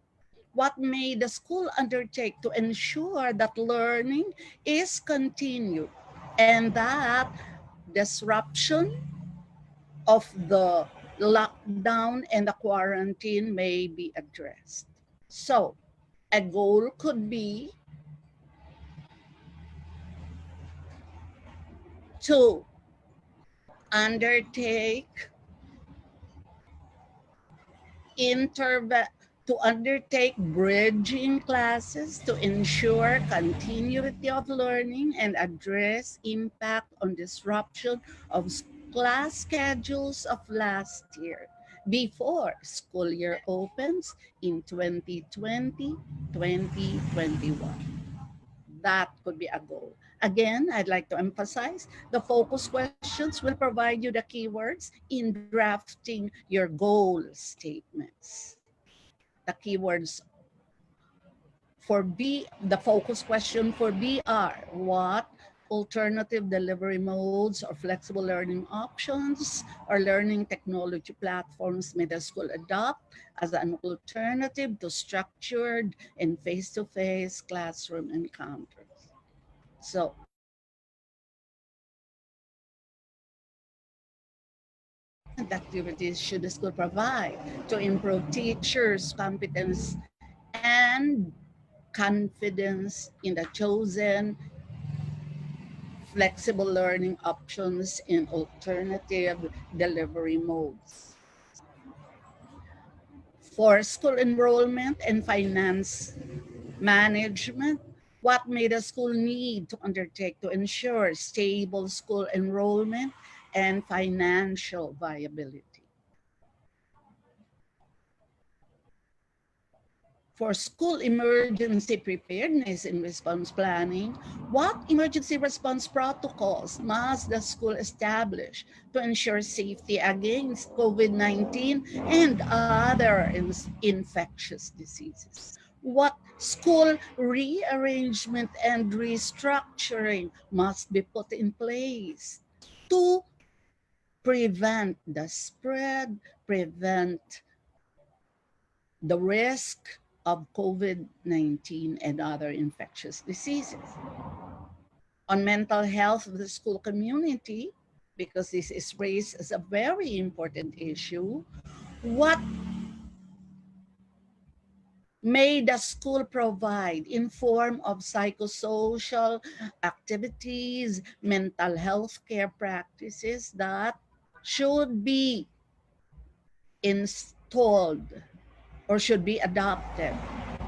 what may the school undertake to ensure that learning is continued and that disruption of the lockdown and the quarantine may be addressed. So, a goal could be to undertake to undertake bridging classes to ensure continuity of learning and address impact on disruption of class schedules of last year before school year opens in 2020-2021. That could be a goal. Again, I'd like to emphasize the focus questions will provide you the keywords in drafting your goal statements. The keywords the focus question for B are what alternative delivery modes or flexible learning options or learning technology platforms may the school adopt as an alternative to structured and face-to-face classroom encounters. So activities should the school provide to improve teachers' competence and confidence in the chosen flexible learning options in alternative delivery modes? For school enrollment and finance management, what may the school need to undertake to ensure stable school enrollment and financial viability? For school emergency preparedness and response planning, what emergency response protocols must the school establish to ensure safety against COVID-19 and other infectious diseases? What school rearrangement and restructuring must be put in place to prevent the spread, prevent the risk of COVID-19 and other infectious diseases? On mental health of the school community, because this is raised as a very important issue, what may the school provide in form of psychosocial activities, mental health care practices that should be installed or should be adopted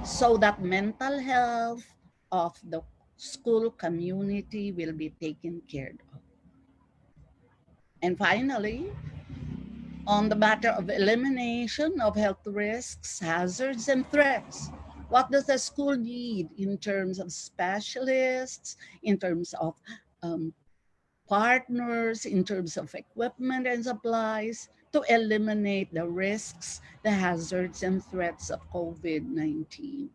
so that mental health of the school community will be taken care of? And finally, on the matter of elimination of health risks, hazards, and threats, what does the school need in terms of specialists, in terms of um, partners, in terms of equipment and supplies to eliminate the risks, the hazards, and threats of COVID-19?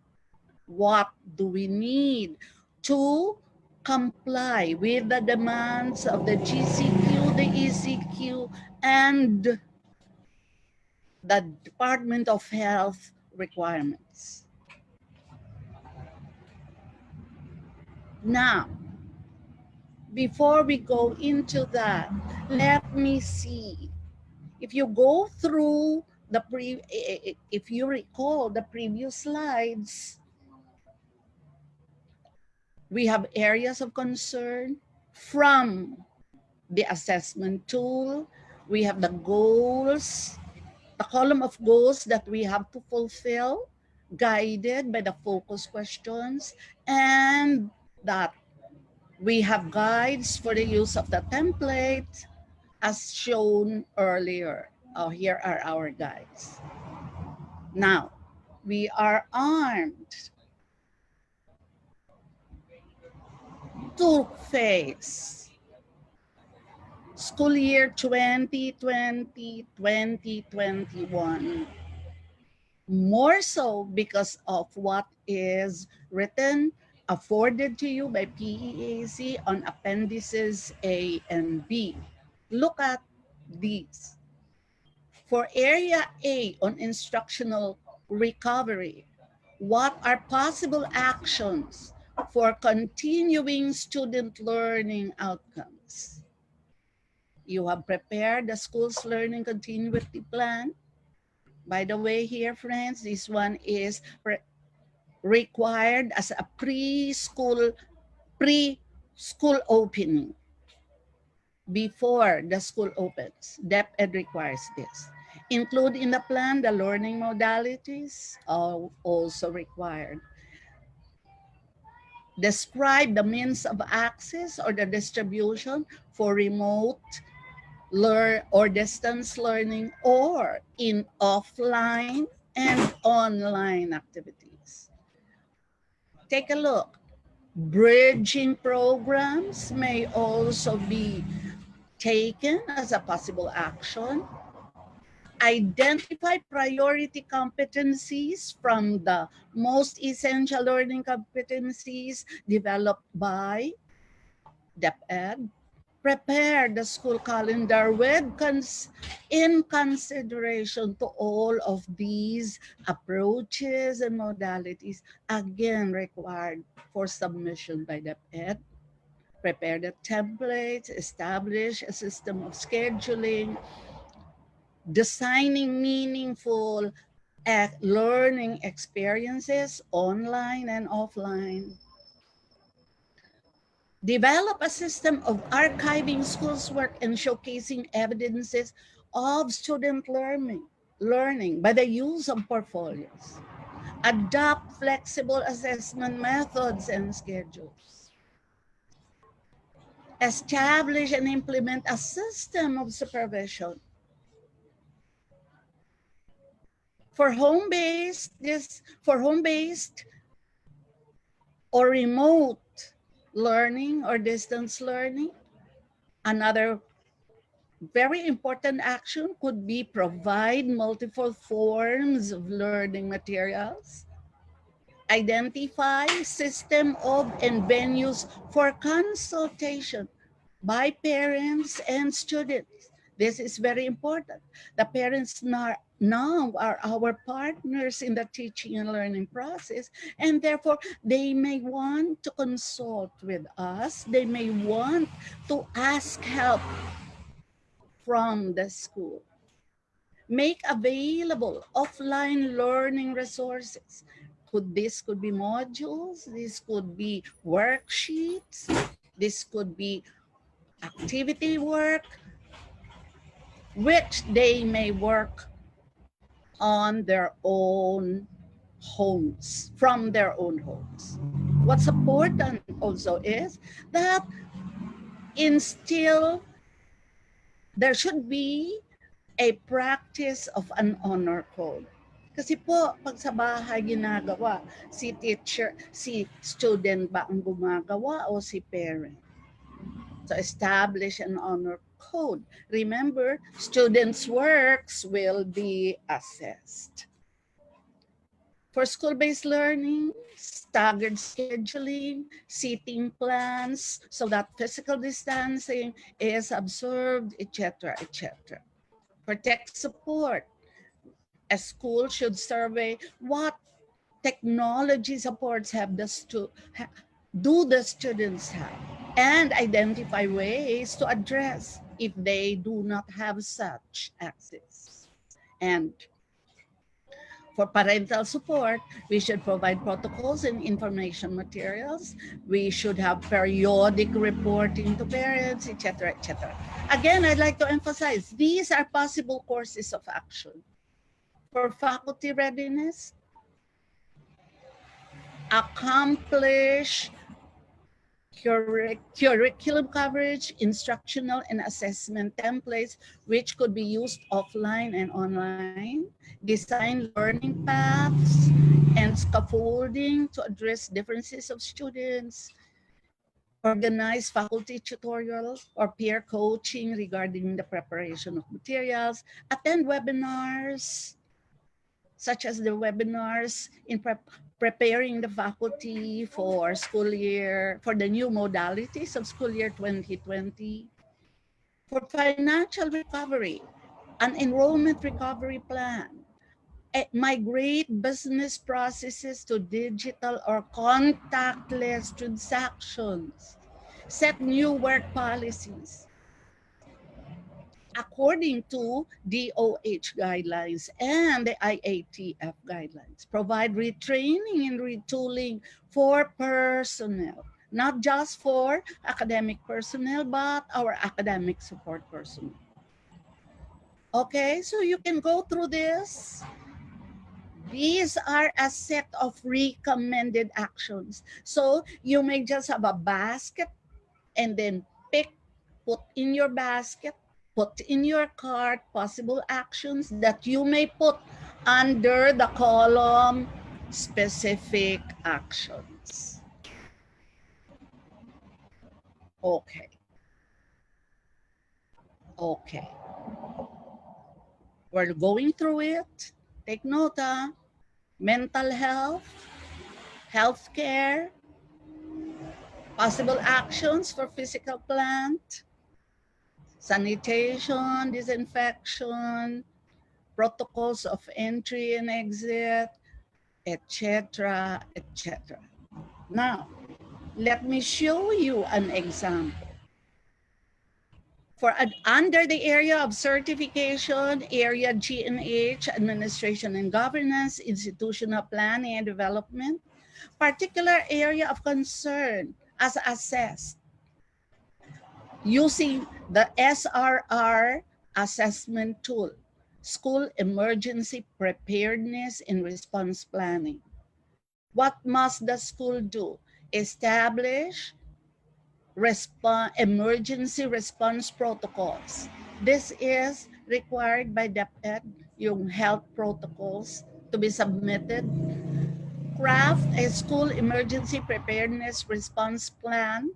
What do we need to comply with the demands of the GCQ, the ECQ, and the Department of Health requirements? Now, before we go into that, let me see. If you go through if you recall the previous slides, we have areas of concern from the assessment tool. We have the goals, the column of goals that we have to fulfill, guided by the focus questions, and that we have guides for the use of the template as shown earlier. Oh, here are our guides. Now, we are armed to face school year 2020-2021, more so because of what is written, afforded to you by PEAC on appendices A and B. Look at these. For area A on instructional recovery, what are possible actions for continuing student learning outcomes? You have prepared the school's learning continuity plan. By the way, here, friends, this one is required as a preschool opening before the school opens. DepEd requires this. Include in the plan the learning modalities are also required. Describe the means of access or the distribution for remote or distance learning or in offline and online activities. Take a look. Bridging programs may also be taken as a possible action. Identify priority competencies from the most essential learning competencies developed by DepEd. Prepare the school calendar in consideration to all of these approaches and modalities, again required for submission by DepEd. Prepare the templates, establish a system of scheduling, designing meaningful learning experiences online and offline. Develop a system of archiving schools' work and showcasing evidences of student learning by the use of portfolios. Adopt flexible assessment methods and schedules. Establish and implement a system of supervision. For home-based or remote learning or distance learning, another very important action could be provide multiple forms of learning materials, identify system of and venues for consultation by parents and students. This is very important. The parents now are our partners in the teaching and learning process, and therefore they may want to consult with us. They may want to ask help from the school. Make available offline learning resources. This could be modules, this could be worksheets, this could be activity work, which they may work on their own homes, from their own homes. What's important also is that there should be a practice of an honor code. Kasi po, pag sa bahay ginagawa, si teacher, si student ba ang gumagawa o si parent? So establish an honor code. Remember, students' works will be assessed. For school-based learning, staggered scheduling, seating plans so that physical distancing is observed, etc., etc. For tech support, a school should survey what technology supports do the students have, and identify ways to address if they do not have such access. And for parental support, we should provide protocols and information materials. We should have periodic reporting to parents, etc., etc. Again, I'd like to emphasize, these are possible courses of action. For faculty readiness, accomplish curriculum coverage, instructional and assessment templates, which could be used offline and online, design learning paths and scaffolding to address differences of students, organize faculty tutorials or peer coaching regarding the preparation of materials, attend webinars, such as the webinars in preparing the faculty for the new modalities of school year 2020. For financial recovery, an enrollment recovery plan, migrate business processes to digital or contactless transactions, set new work policies, according to DOH guidelines and the IATF guidelines. Provide retraining and retooling for personnel, not just for academic personnel, but our academic support personnel. Okay, so you can go through this. These are a set of recommended actions. So you may just have a basket and then put in your basket, put in your cart possible actions that you may put under the column specific actions. Okay. Okay. We're going through it. Take note, mental health, healthcare, possible actions for physical plant, sanitation, disinfection, protocols of entry and exit, etc., etc. Now, let me show you an example. Under the area of certification, area G&H, administration and governance, institutional planning and development, particular area of concern as assessed using the SRR assessment tool, school emergency preparedness and response planning. What must the school do? Establish emergency response protocols. This is required by DepEd, yung health protocols to be submitted. Craft a school emergency preparedness response plan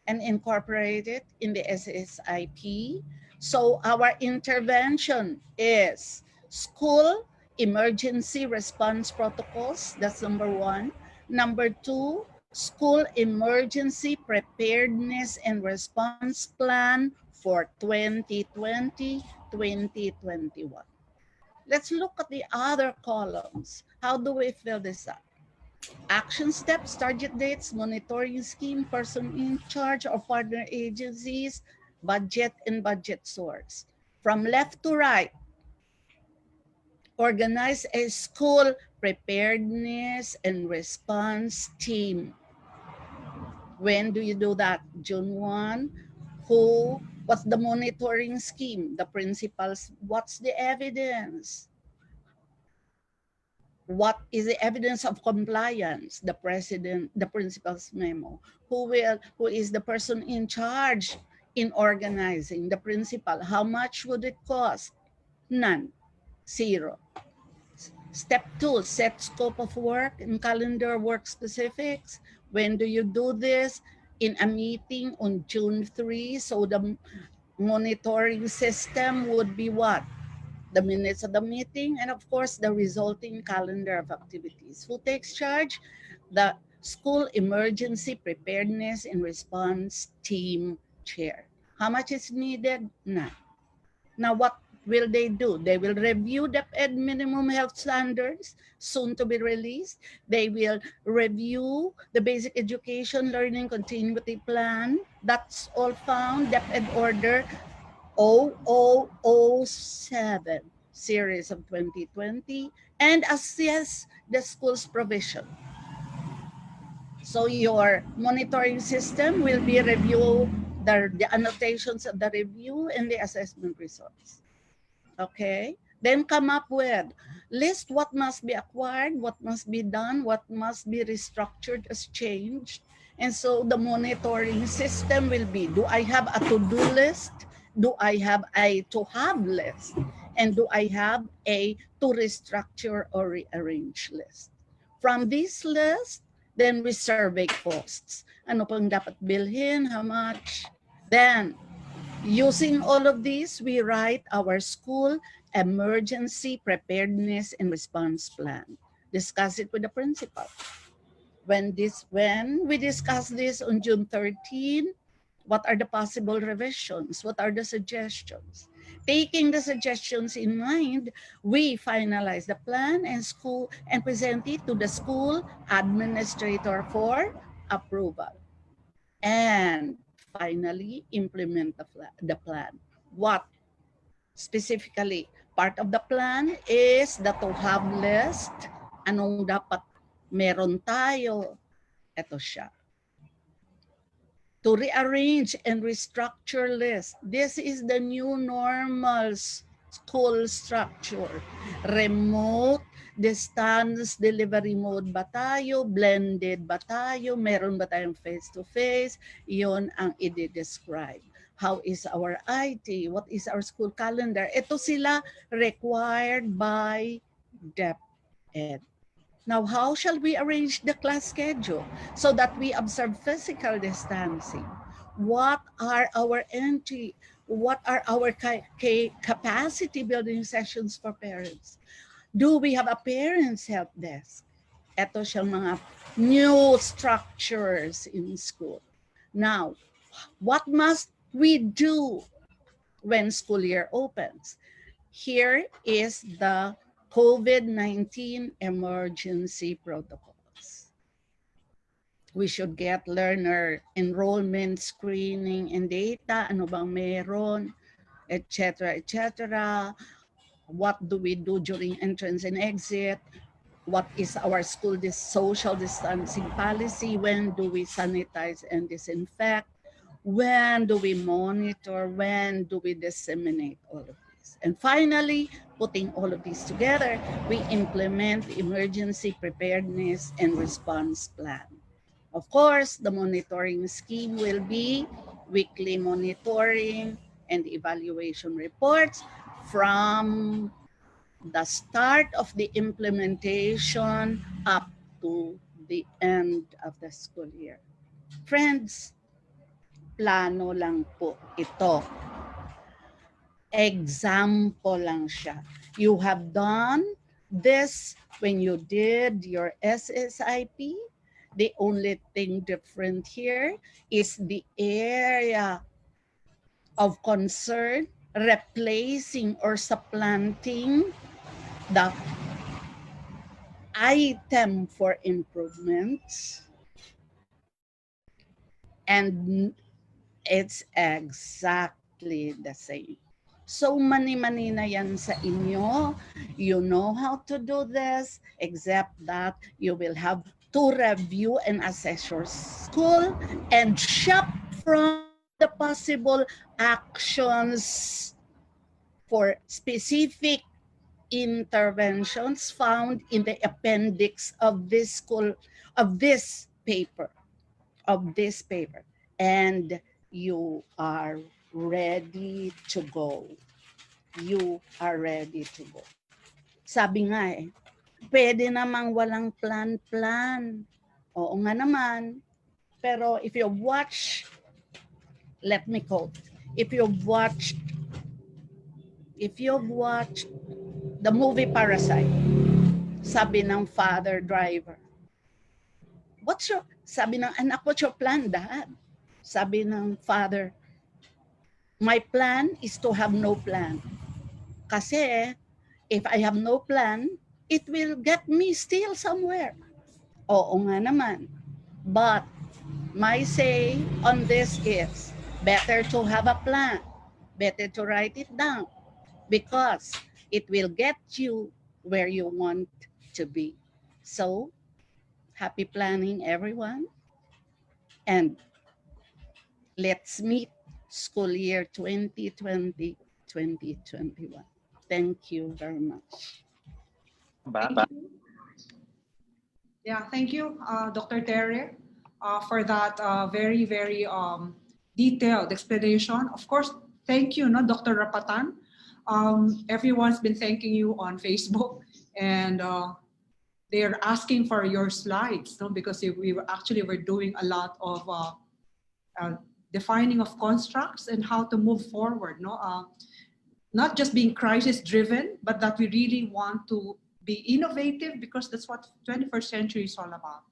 and incorporate it in the SSIP. So our intervention is school emergency response protocols. That's number one. Number two, school emergency preparedness and response plan for 2020-2021. Let's look at the other columns. How do we fill this up? Action steps, target dates, monitoring scheme, person in charge or partner agencies, budget and budget source. From left to right, organize a school preparedness and response team. When do you do that? June 1. What's the monitoring scheme? The principals, what's the evidence? What is the evidence of compliance? The president, the principal's memo. Who is the person in charge in organizing? The principal. How much would it cost? None. Zero. Step 2, set scope of work and calendar work specifics. When do you do this? In a meeting on June 3. So the monitoring system would be what? The minutes of the meeting, and of course, the resulting calendar of activities. Who takes charge? The school emergency preparedness and response team chair. How much is needed? None. Now, what will they do? They will review the minimum health standards, soon to be released. They will review the basic education learning continuity plan. That's all found, DepEd order 0007 series of 2020, and assess the school's provision. So your monitoring system will be review the annotations of the review and the assessment results. Okay, then come up with list what must be acquired, what must be done, what must be restructured as changed. And so the monitoring system will be, do I have a to-do list? Do I have a to-have list? And do I have a to restructure or rearrange list? From this list, then we survey costs. Ano pang dapat bilhin, how much? Then, using all of these, we write our school emergency preparedness and response plan. Discuss it with the principal. When we discuss this on June 13, what are the possible revisions? What are the suggestions? Taking the suggestions in mind, we finalize the plan and present it to the school administrator for approval. And finally, implement the plan. What Specifically, part of the plan is the to have list. Anong dapat meron tayo? Ito siya. To rearrange and restructure list. This is the new normal school structure. Remote, distance, delivery mode ba tayo? Blended ba tayo? Meron ba tayong face-to-face? Yun ang i-describe. How is our IT? What is our school calendar? Ito sila required by DepEd. Now, how shall we arrange the class schedule so that we observe physical distancing? What are our entry? What are our capacity building sessions for parents? Do we have a parents help desk? Ito siyang mga new structures in school. Now, what must we do when school year opens? Here is the COVID-19 emergency protocols. We should get learner enrollment, screening, and data. Ano bang meron, etc., etc. What do we do during entrance and exit? What is our school social distancing policy? When do we sanitize and disinfect? When do we monitor? When do we disseminate all of this? And finally, putting all of these together, we implement the emergency preparedness and response plan. Of course, the monitoring scheme will be weekly monitoring and evaluation reports from the start of the implementation up to the end of the school year. Friends, plano lang po ito. Example lang siya. You have done this when you did your SSIP. The only thing different here is the area of concern, replacing or supplanting the item for improvements, and it's exactly the same. So mani-mani na yan sa inyo. You know how to do this, except that you will have to review and assess your school and shop from the possible actions for specific interventions found in the appendix of this school, of this paper. And you are ready to go. You are ready to go. Sabi nga pwede namang walang plan-plan. Oo nga naman. Pero if you watch, let me quote, if you've watched the movie Parasite, sabi ng father driver, sabi ng anak, what's your plan, Dad? Sabi ng father, my plan is to have no plan. Kasi if I have no plan, it will get me still somewhere. Oo nga naman. But my say on this is, better to have a plan. Better to write it down. Because it will get you where you want to be. So, happy planning, everyone. And let's meet school year 2020-2021. Thank you very much. Thank you. Yeah, thank you, Dr. Terry, for that very, very detailed explanation. Of course, thank you, Dr. Rapatan. Everyone's been thanking you on Facebook, and they're asking for your slides, because we were doing a lot of defining of constructs and how to move forward. Not just being crisis-driven, but that we really want to be innovative, because that's what 21st century is all about.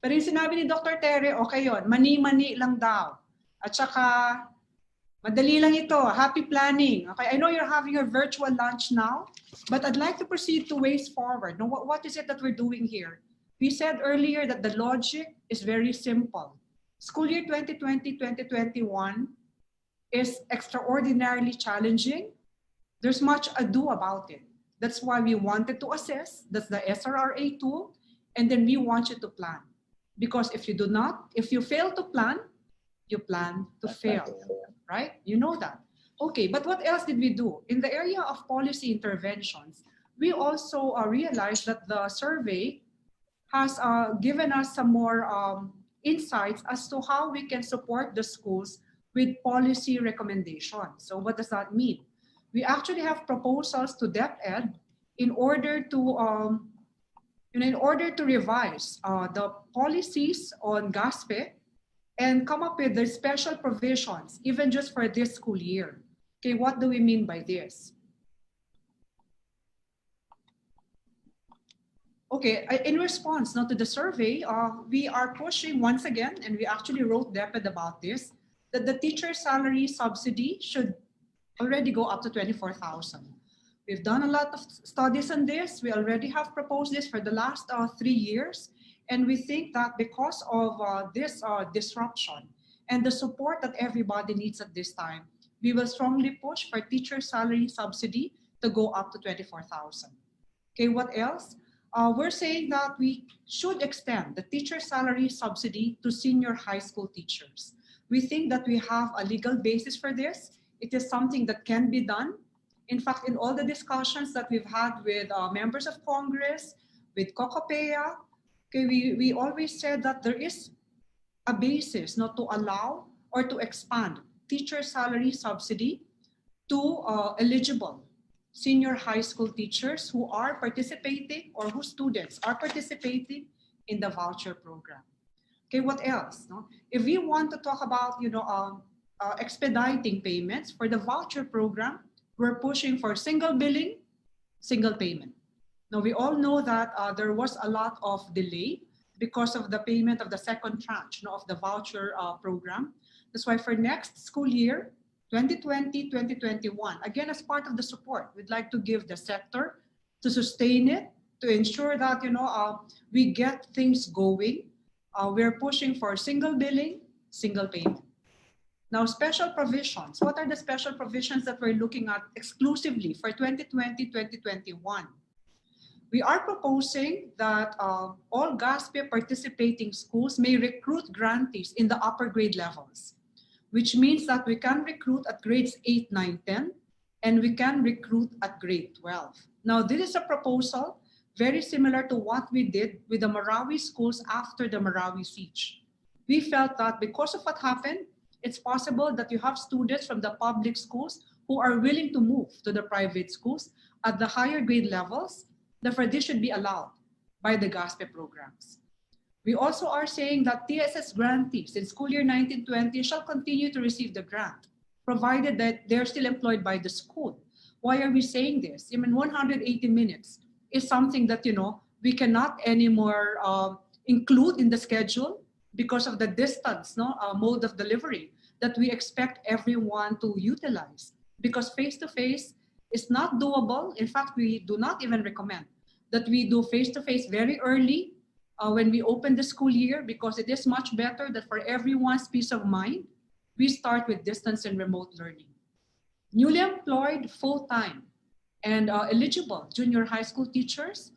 Pero yung sinabi ni Dr. Terry, okay yun, mani-mani lang daw. At saka, madali lang ito, happy planning. Okay, I know you're having your virtual lunch now, but I'd like to proceed to ways forward. Now, what is it that we're doing here? We said earlier that the logic is very simple. School year 2020-2021 is extraordinarily challenging. There's much ado about it. That's why we wanted to assess. That's the SRRA tool. And then we want you to plan. Because if you fail to plan, you plan to fail, right? You know that. Okay, but what else did we do? In the area of policy interventions, we also realized that the survey has given us some more insights as to how we can support the schools with policy recommendations. So what does that mean? We actually have proposals to DepEd in order to revise the policies on GASPE and come up with the special provisions, even just for this school year. Okay, what do we mean by this? Okay, in response now to the survey, we are pushing once again, and we actually wrote DepEd about this, that the teacher salary subsidy should already go up to 24,000. We've done a lot of studies on this. We already have proposed this for the last 3 years. And we think that because of this disruption and the support that everybody needs at this time, we will strongly push for teacher salary subsidy to go up to 24,000. Okay, what else? We're saying that we should extend the teacher salary subsidy to senior high school teachers. We think that we have a legal basis for this. It is something that can be done. In fact, in all the discussions that we've had with members of Congress, with COCOPEA, okay, we always said that there is a basis not to allow or to expand teacher salary subsidy to eligible senior high school teachers who are participating or whose students are participating in the voucher program. Okay, what else? No? If we want to talk about, expediting payments for the voucher program, we're pushing for single billing, single payment. Now, we all know that there was a lot of delay because of the payment of the second tranche of the voucher program. That's why for next school year, 2020-2021, again, as part of the support, we'd like to give the sector to sustain it, to ensure that, we get things going. We're pushing for single billing, single payment. Now, special provisions. What are the special provisions that we're looking at exclusively for 2020-2021? We are proposing that all GASPE participating schools may recruit grantees in the upper grade levels, which means that we can recruit at grades 8, 9, 10, and we can recruit at grade 12. Now, this is a proposal very similar to what we did with the Marawi schools after the Marawi siege. We felt that because of what happened, it's possible that you have students from the public schools who are willing to move to the private schools at the higher grade levels. Therefore, this should be allowed by the GASPE programs. We also are saying that TSS grantees in school year 1920 shall continue to receive the grant, provided that they're still employed by the school. Why are we saying this? 180 minutes is something that, we cannot anymore include in the schedule because of the distance mode of delivery that we expect everyone to utilize. Because face-to-face is not doable. In fact, we do not even recommend that we do face-to-face very early when we open the school year, because it is much better that for everyone's peace of mind, we start with distance and remote learning. Newly employed full-time and eligible junior high school teachers,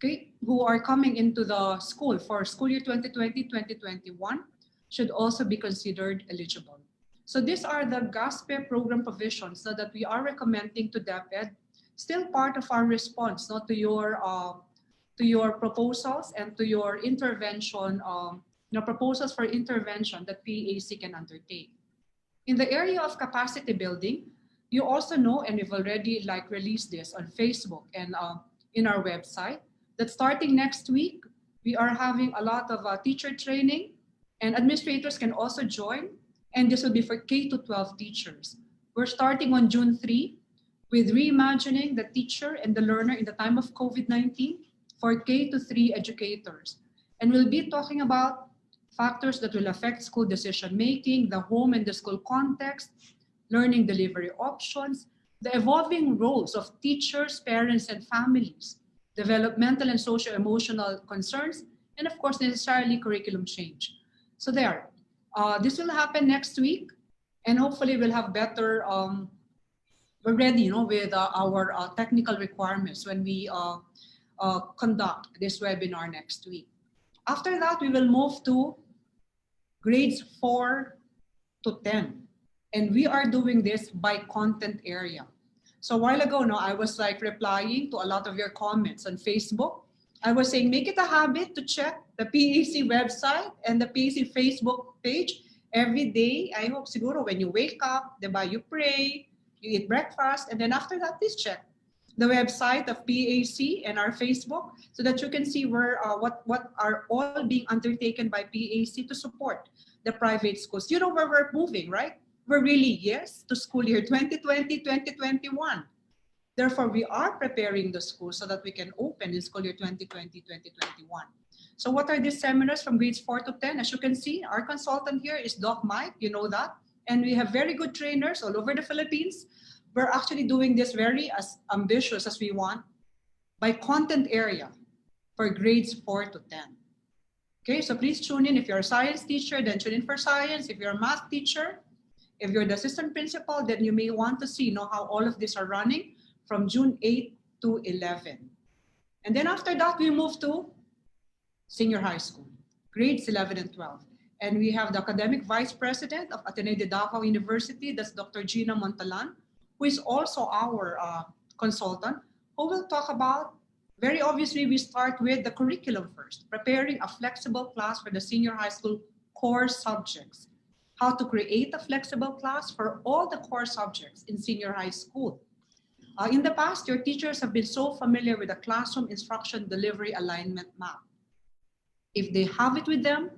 okay, who are coming into the school for school year 2020-2021 should also be considered eligible. So these are the GASPE program provisions that we are recommending to DepEd, still part of our response to your proposals and to your intervention, proposals for intervention that PEAC can undertake. In the area of capacity building, you also know, and we've already released this on Facebook and in our website, that starting next week, we are having a lot of teacher training, and administrators can also join, and this will be for K-12 teachers. We're starting on June 3 with reimagining the teacher and the learner in the time of COVID-19 for K-3 educators. And we'll be talking about factors that will affect school decision-making, the home and the school context, learning delivery options, the evolving roles of teachers, parents, and families, developmental and socio-emotional concerns, and of course, necessarily curriculum change. So this will happen next week, and hopefully we'll have better we're ready, with our technical requirements when we conduct this webinar next week. After that, we will move to grades 4 to 10. And we are doing this by content area. So a while ago, I was like replying to a lot of your comments on Facebook. I was saying, make it a habit to check the PEAC website and the PEAC Facebook page every day. I hope siguro when you wake up, diba, you pray, you eat breakfast, and then after that, please check the website of PEAC and our Facebook so that you can see where what are all being undertaken by PEAC to support the private schools. You know where we're moving, right? We're really, yes, to school year 2020-2021. Therefore, we are preparing the school so that we can open in school year 2020-2021. So what are these seminars from grades 4 to 10? As you can see, our consultant here is Doc Mike, you know that. And we have very good trainers all over the Philippines. We're actually doing this very as ambitious as we want by content area for grades 4 to 10. Okay, so please tune in. If you're a science teacher, then tune in for science. If you're a math teacher, if you're the assistant principal, then you may want to see how all of these are running from June 8 to 11. And then after that, we move to senior high school, grades 11 and 12. And we have the academic vice president of Ateneo de Davao University, that's Dr. Gina Montalan, who is also our consultant, who will talk about, very obviously, we start with the curriculum first, preparing a flexible class for the senior high school core subjects, how to create a flexible class for all the core subjects in senior high school. In the past, your teachers have been so familiar with the classroom instruction delivery alignment map. If they have it with them,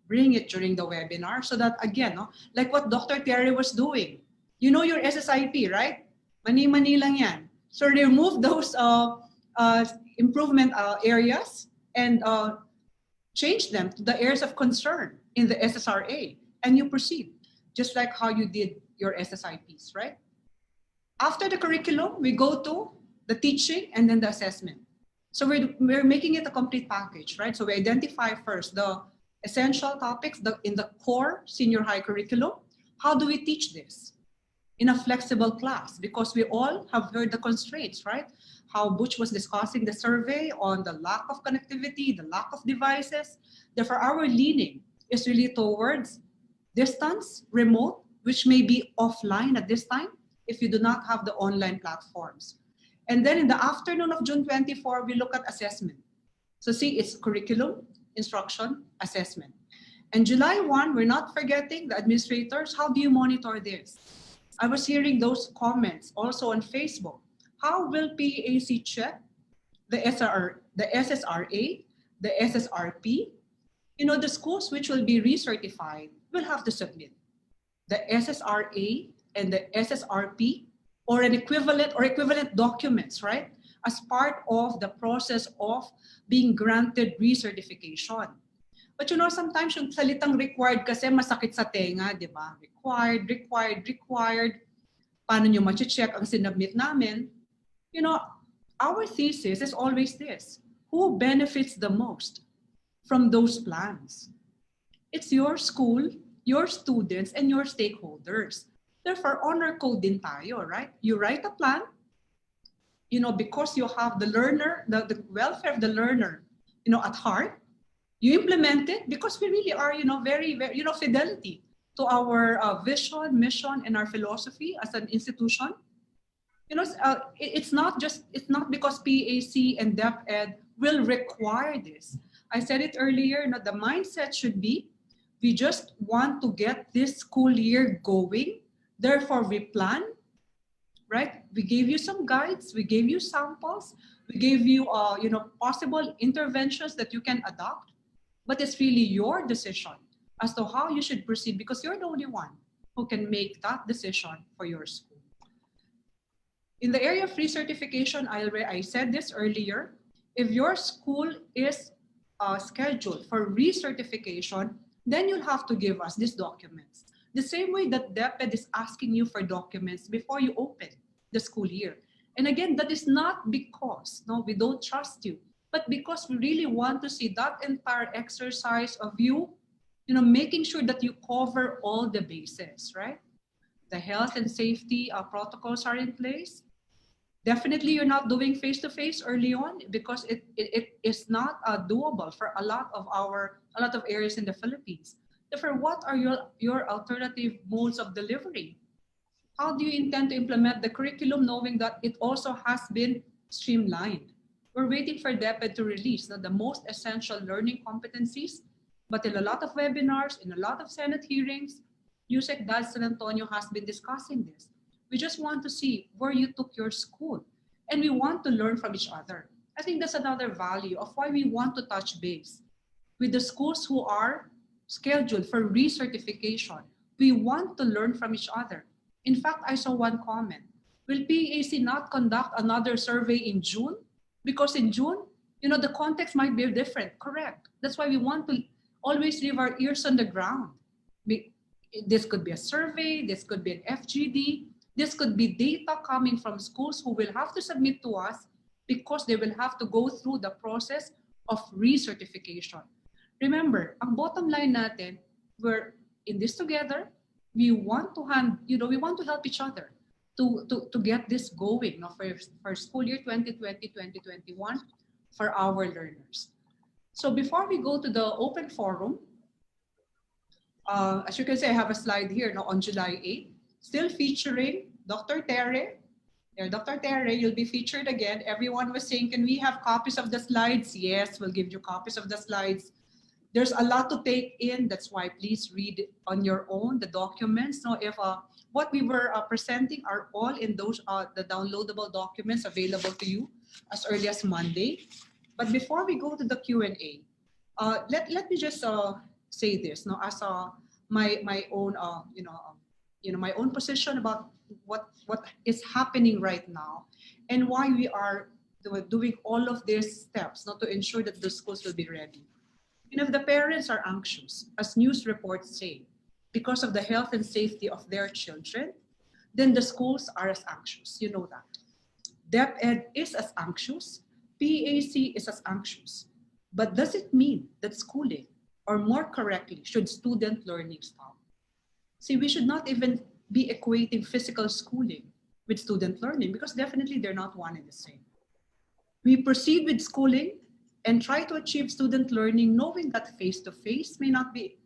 bring it during the webinar so that, again, like what Dr. Terry was doing. You know your SSIP, right? Mani-mani lang yan. So remove those improvement areas and change them to the areas of concern in the SSRA. And you proceed, just like how you did your SSIPs, right? After the curriculum, we go to the teaching and then the assessment. So we're making it a complete package, right? So we identify first the essential topics in the core senior high curriculum. How do we teach this? In a flexible class, because we all have heard the constraints, right? How Butch was discussing the survey on the lack of connectivity, the lack of devices. Therefore, our leaning is really towards distance, remote, which may be offline at this time if you do not have the online platforms. And then in the afternoon of June 24, we look at assessment. So see, it's curriculum, instruction, assessment. And July 1, we're not forgetting the administrators. How do you monitor this? I was hearing those comments also on Facebook. How will PEAC check the SSRA, the SSRP? The schools which will be recertified will have to submit the SSRA and the SSRP or an equivalent or equivalent documents, right? As part of the process of being granted recertification. But sometimes yung salitang required kasi masakit sa tenga, di ba? Required. Paano nyo ma-check ang sinubmit namin? Our thesis is always this. Who benefits the most from those plans? It's your school, your students, and your stakeholders. Therefore, honor code din tayo, right? You write a plan, because you have the learner, the welfare of the learner, at heart. You implement it because we really are, very, very, fidelity to our vision, mission, and our philosophy as an institution. It's not because PEAC and DepEd will require this. I said it earlier, the mindset should be, we just want to get this school year going. Therefore, we plan, right? We gave you some guides, we gave you samples, we gave you, possible interventions that you can adopt. But it's really your decision as to how you should proceed because you're the only one who can make that decision for your school. In the area of recertification, I said this earlier, if your school is scheduled for recertification, then you'll have to give us these documents. The same way that DepEd is asking you for documents before you open the school year. And again, that is not because, we don't trust you, but because we really want to see that entire exercise of you, making sure that you cover all the bases, right? The health and safety protocols are in place. Definitely, you're not doing face-to-face early on because it is not doable for a lot of areas in the Philippines. Therefore, what are your alternative modes of delivery? How do you intend to implement the curriculum knowing that it also has been streamlined? We're waiting for DepEd to release the most essential learning competencies, but in a lot of webinars, in a lot of Senate hearings, USEC Dad San Antonio has been discussing this. We just want to see where you took your school, and we want to learn from each other. I think that's another value of why we want to touch base with the schools who are scheduled for recertification. We want to learn from each other. In fact, I saw one comment. Will PEAC not conduct another survey in June? Because in June, the context might be different. Correct. That's why we want to always leave our ears on the ground. This could be a survey, this could be an FGD, this could be data coming from schools who will have to submit to us because they will have to go through the process of recertification. Remember, ang bottom line natin, we're in this together. We want to we want to help each other to get this going for school year 2020-2021 for our learners. So before we go to the open forum, as you can see, I have a slide here now on July 8th, still featuring Dr. Tere. Yeah, Dr. Tere, you'll be featured again. Everyone was saying, can we have copies of the slides? Yes, we'll give you copies of the slides. There's a lot to take in. That's why please read on your own the documents. Now, if what we were presenting are all in those the downloadable documents available to you as early as Monday. But before we go to the Q&A, let me just say this. Now, as my own my own position about what is happening right now and why we are doing all of these steps not to ensure that the schools will be ready. If the parents are anxious, as news reports say, because of the health and safety of their children, then the schools are as anxious. You know that. DepEd is as anxious, PEAC is as anxious. But does it mean that schooling, or more correctly, should student learning stop? See, we should not even be equating physical schooling with student learning because definitely they're not one and the same. We proceed with schooling and try to achieve student learning knowing that face-to-face may not be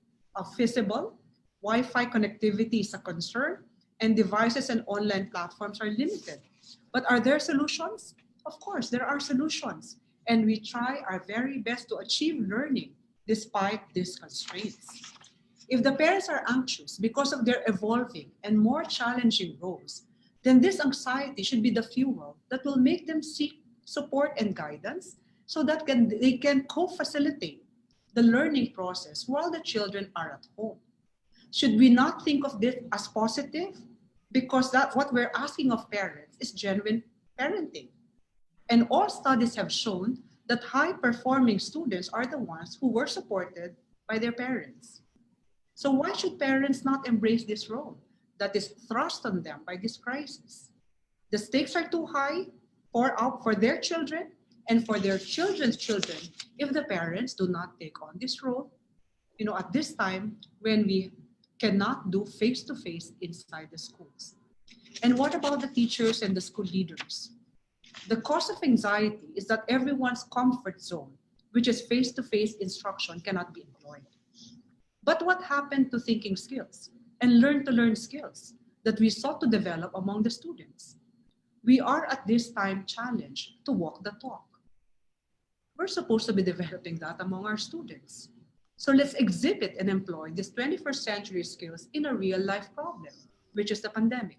feasible, Wi-Fi connectivity is a concern, and devices and online platforms are limited. But are there solutions? Of course, there are solutions. And we try our very best to achieve learning despite these constraints. If the parents are anxious because of their evolving and more challenging roles, then this anxiety should be the fuel that will make them seek support and guidance so that they can co-facilitate the learning process while the children are at home. Should we not think of this as positive? Because that's what we're asking of parents is genuine parenting. And all studies have shown that high-performing students are the ones who were supported by their parents. So why should parents not embrace this role that is thrust on them by this crisis? The stakes are too high for their children and for their children's children if the parents do not take on this role, at this time when we cannot do face-to-face inside the schools. And what about the teachers and the school leaders? The cause of anxiety is that everyone's comfort zone, which is face-to-face instruction, cannot be employed. But what happened to thinking skills and learn-to-learn skills that we sought to develop among the students? We are at this time challenged to walk the talk. We're supposed to be developing that among our students. So let's exhibit and employ these 21st century skills in a real-life problem, which is the pandemic.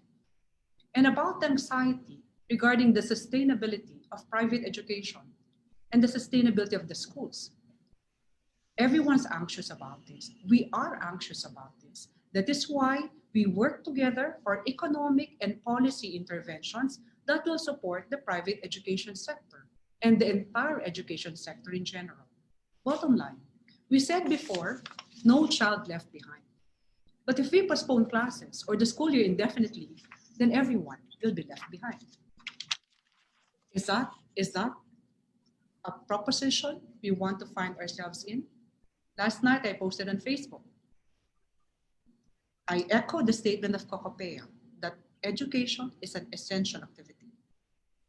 And about the anxiety regarding the sustainability of private education and the sustainability of the schools. Everyone's anxious about this. We are anxious about this. That is why we work together for economic and policy interventions that will support the private education sector and the entire education sector in general. Bottom line, we said before, no child left behind. But if we postpone classes or the school year indefinitely, then everyone will be left behind. Is that a proposition we want to find ourselves in? Last night, I posted on Facebook. I echo the statement of Kokopea. education is an essential activity.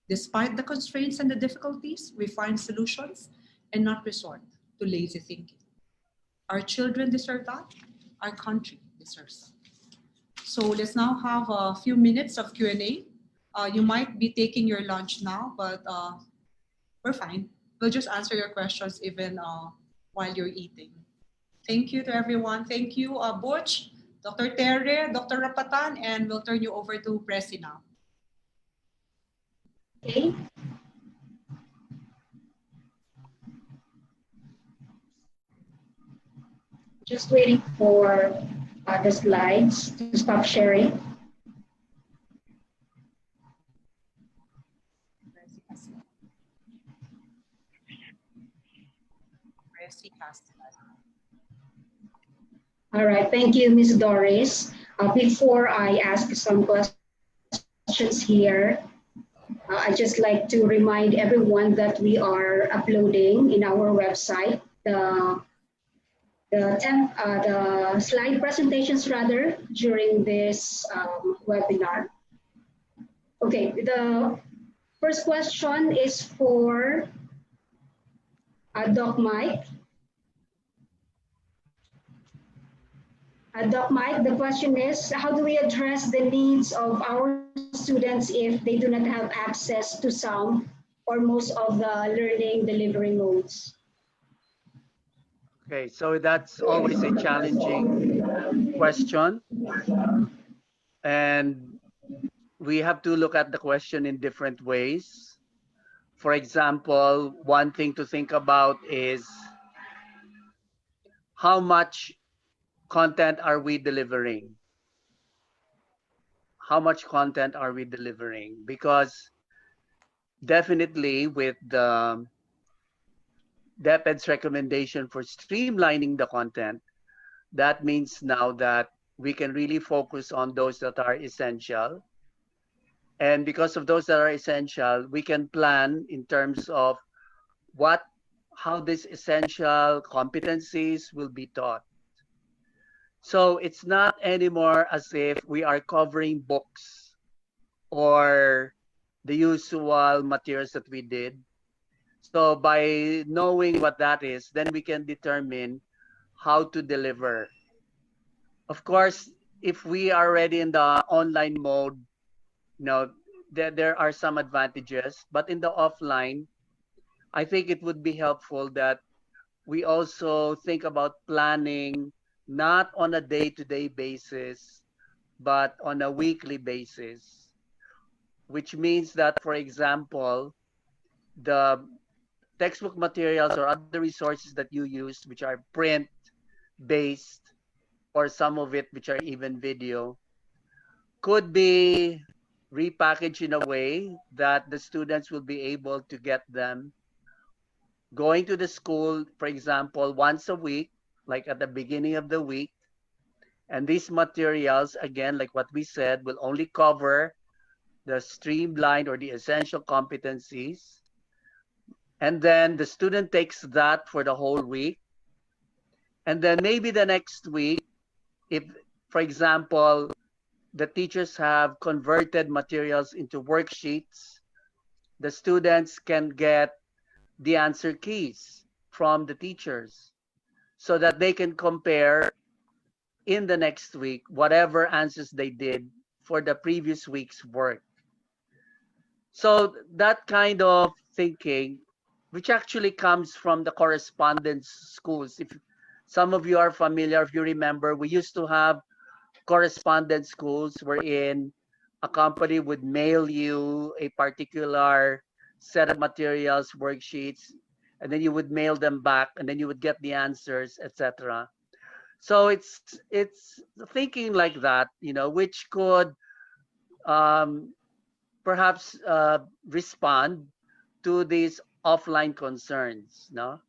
Despite the constraints and the difficulties, we find solutions and not resort to lazy thinking. Our children deserve that. Our country deserves that. So let's now have a few minutes of Q&A. You might be taking your lunch now, but we're fine. We'll just answer your questions even while you're eating. Thank you to everyone. Thank you, Butch, Dr. Terre, Dr. Rapatan, and we'll turn you over to Presi now. Okay. Just waiting for the slides to stop sharing. Presi has All right, thank you, Ms. Doris. Before I ask some questions here, I'd just like to remind everyone that we are uploading in our website the slide presentations rather during this webinar. Okay, the first question is for Doc Mike. Doc Mike, the question is, how do we address the needs of our students if they do not have access to some or most of the learning delivery modes? Okay, so that's always a challenging question. And we have to look at the question in different ways. For example, one thing to think about is how much content are we delivering? How much content are we delivering? Because definitely with the DepEd's recommendation for streamlining the content, that means now that we can really focus on those that are essential. And because of those that are essential, we can plan in terms of how these essential competencies will be taught. So it's not anymore as if we are covering books or the usual materials that we did. So by knowing what that is, then we can determine how to deliver. Of course, if we are already in the online mode, there are some advantages, but in the offline, I think it would be helpful that we also think about planning not on a day-to-day basis, but on a weekly basis, which means that, for example, the textbook materials or other resources that you use, which are print-based, or some of it which are even video, could be repackaged in a way that the students will be able to get them going to the school, for example, once a week, like at the beginning of the week. And these materials, again, like what we said, will only cover the streamlined or the essential competencies. And then the student takes that for the whole week. And then maybe the next week, if, for example, the teachers have converted materials into worksheets, the students can get the answer keys from the teachers so that they can compare in the next week whatever answers they did for the previous week's work. So that kind of thinking, which actually comes from the correspondence schools. If some of you are familiar, if you remember, we used to have correspondence schools wherein a company would mail you a particular set of materials, worksheets, and then you would mail them back, and then you would get the answers, etc. So it's thinking like that, which could perhaps respond to these offline concerns, no?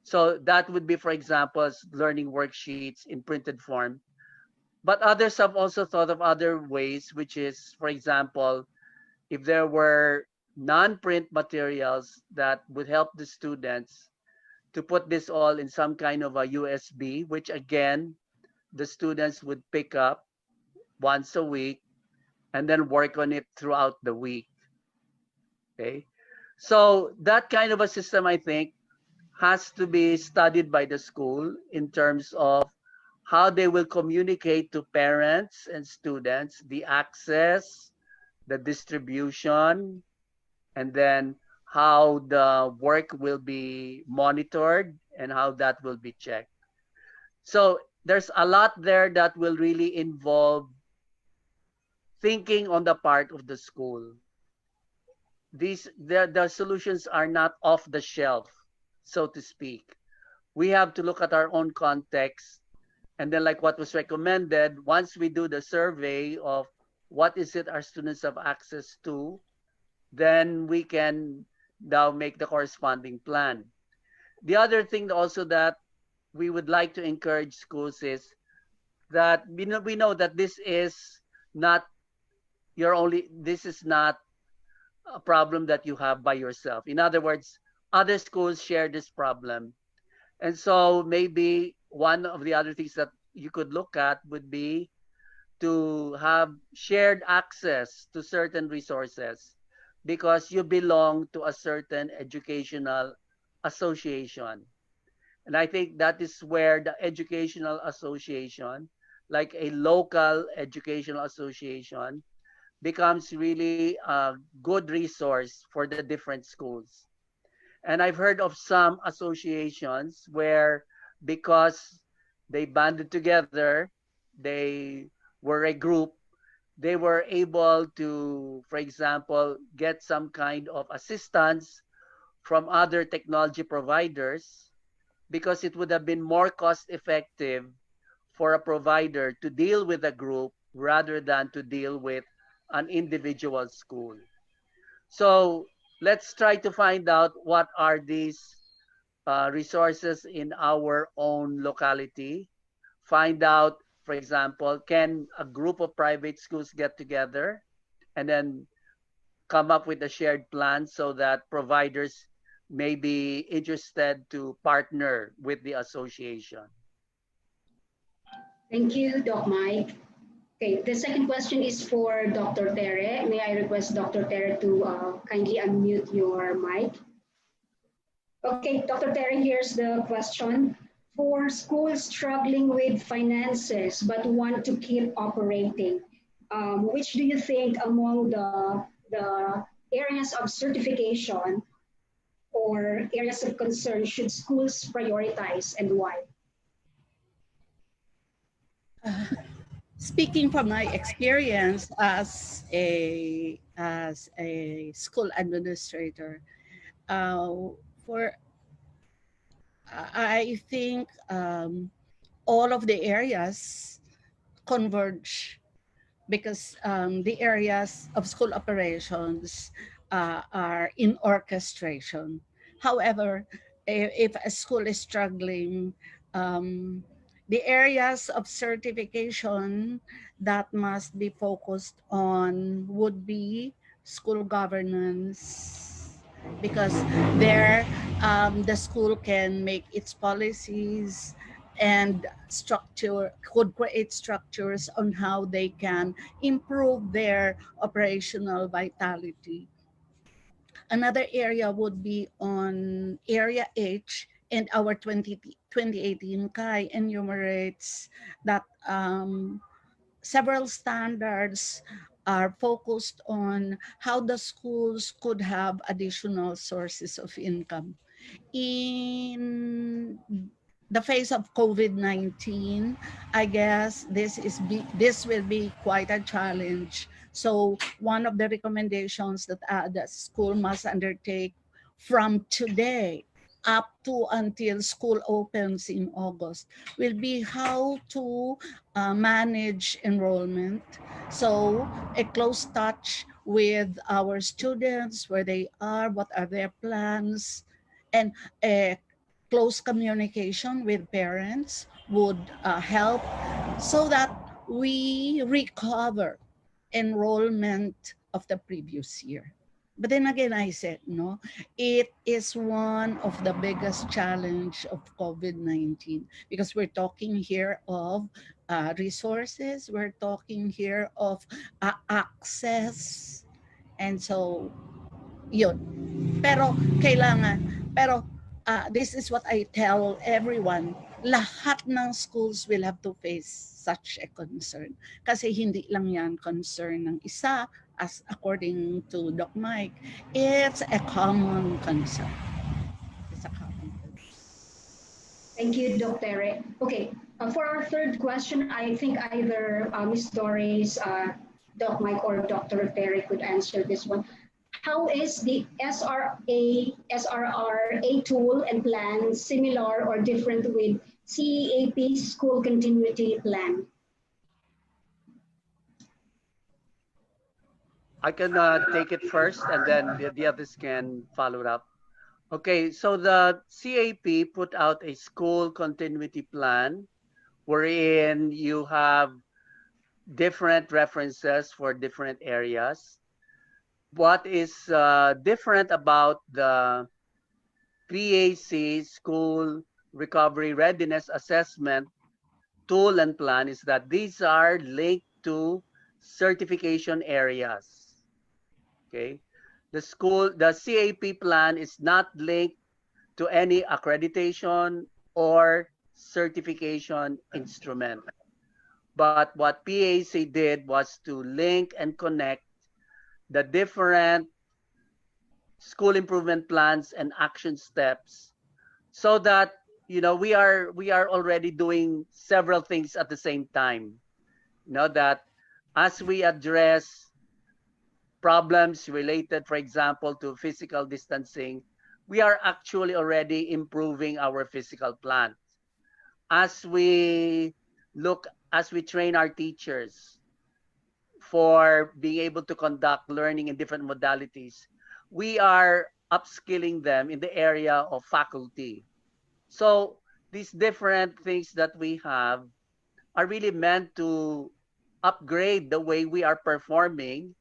So that would be, for example, learning worksheets in printed form. But others have also thought of other ways, which is, for example, if there were non-print materials that would help the students to put this all in some kind of a USB, which again, the students would pick up once a week. and then work on it throughout the week. Okay. So that kind of a system, I think, has to be studied by the school in terms of how they will communicate to parents and students, the access, the distribution, and then how the work will be monitored and how that will be checked. So there's a lot there that will really involve thinking on the part of the school. The solutions are not off the shelf, so to speak. We have to look at our own context, and then like what was recommended, once we do the survey of what is it our students have access to, then we can now make the corresponding plan. The other thing also that we would like to encourage schools is that we know that not this is not a problem that you have by yourself. In other words, other schools share this problem. And so maybe one of the other things that you could look at would be to have shared access to certain resources because you belong to a certain educational association. And I think that is where the educational association, like a local educational association, becomes really a good resource for the different schools. And I've heard of some associations where because they banded together, they were a group, they were able to, for example, get some kind of assistance from other technology providers because it would have been more cost effective for a provider to deal with a group rather than to deal with an individual school. So let's try to find out what are these resources in our own locality. Find out, for example, can a group of private schools get together and then come up with a shared plan so that providers may be interested to partner with the association. Thank you, Doc Mike. Okay, the second question is for Dr. Tere. May I request Dr. Tere to kindly unmute your mic? Okay, Dr. Tere, here's the question. For schools struggling with finances but want to keep operating, which do you think among the areas of certification or areas of concern should schools prioritize and why? Speaking from my experience as a school administrator, uh, for I think all of the areas converge because the areas of school operations are in orchestration. However, if a school is struggling, um, the areas of certification that must be focused on would be school governance, because there the school can make its policies and could create structures on how they can improve their operational vitality. Another area would be on area H, and our 2018 CAI enumerates that several standards are focused on how the schools could have additional sources of income. In the face of COVID-19, I guess this will be quite a challenge. So one of the recommendations that the school must undertake from today up to until school opens in August will be how to manage enrollment. So a close touch with our students, where they are, what are their plans, and a close communication with parents would help so that we recover enrollment of the previous year. But then again, I said, no, it is one of the biggest challenge of COVID-19 because we're talking here of resources, we're talking here of access. And so, yun. Pero this is what I tell everyone, lahat ng schools will have to face such a concern. Kasi hindi lang yan concern ng isa, as according to Doc Mike, it's a common concern. It's a common concern. Thank you, Dr. Tere. Okay, for our third question, I think either Ms. Doris, Doc Mike, or Dr. Tere could answer this one. How is the SRRA tool and plan similar or different with CEAP school continuity plan? I can take it first, and then the others can follow it up. Okay, so the CAP put out a school continuity plan wherein you have different references for different areas. What is different about the PAC school recovery readiness assessment tool and plan is that these are linked to certification areas. Okay, the CAP plan is not linked to any accreditation or certification instrument. But what PAC did was to link and connect the different school improvement plans and action steps so that we are already doing several things at the same time. That as we address problems related, for example, to physical distancing, we are actually already improving our physical plan. As we as we train our teachers for being able to conduct learning in different modalities, we are upskilling them in the area of faculty. So these different things that we have are really meant to upgrade the way we are performing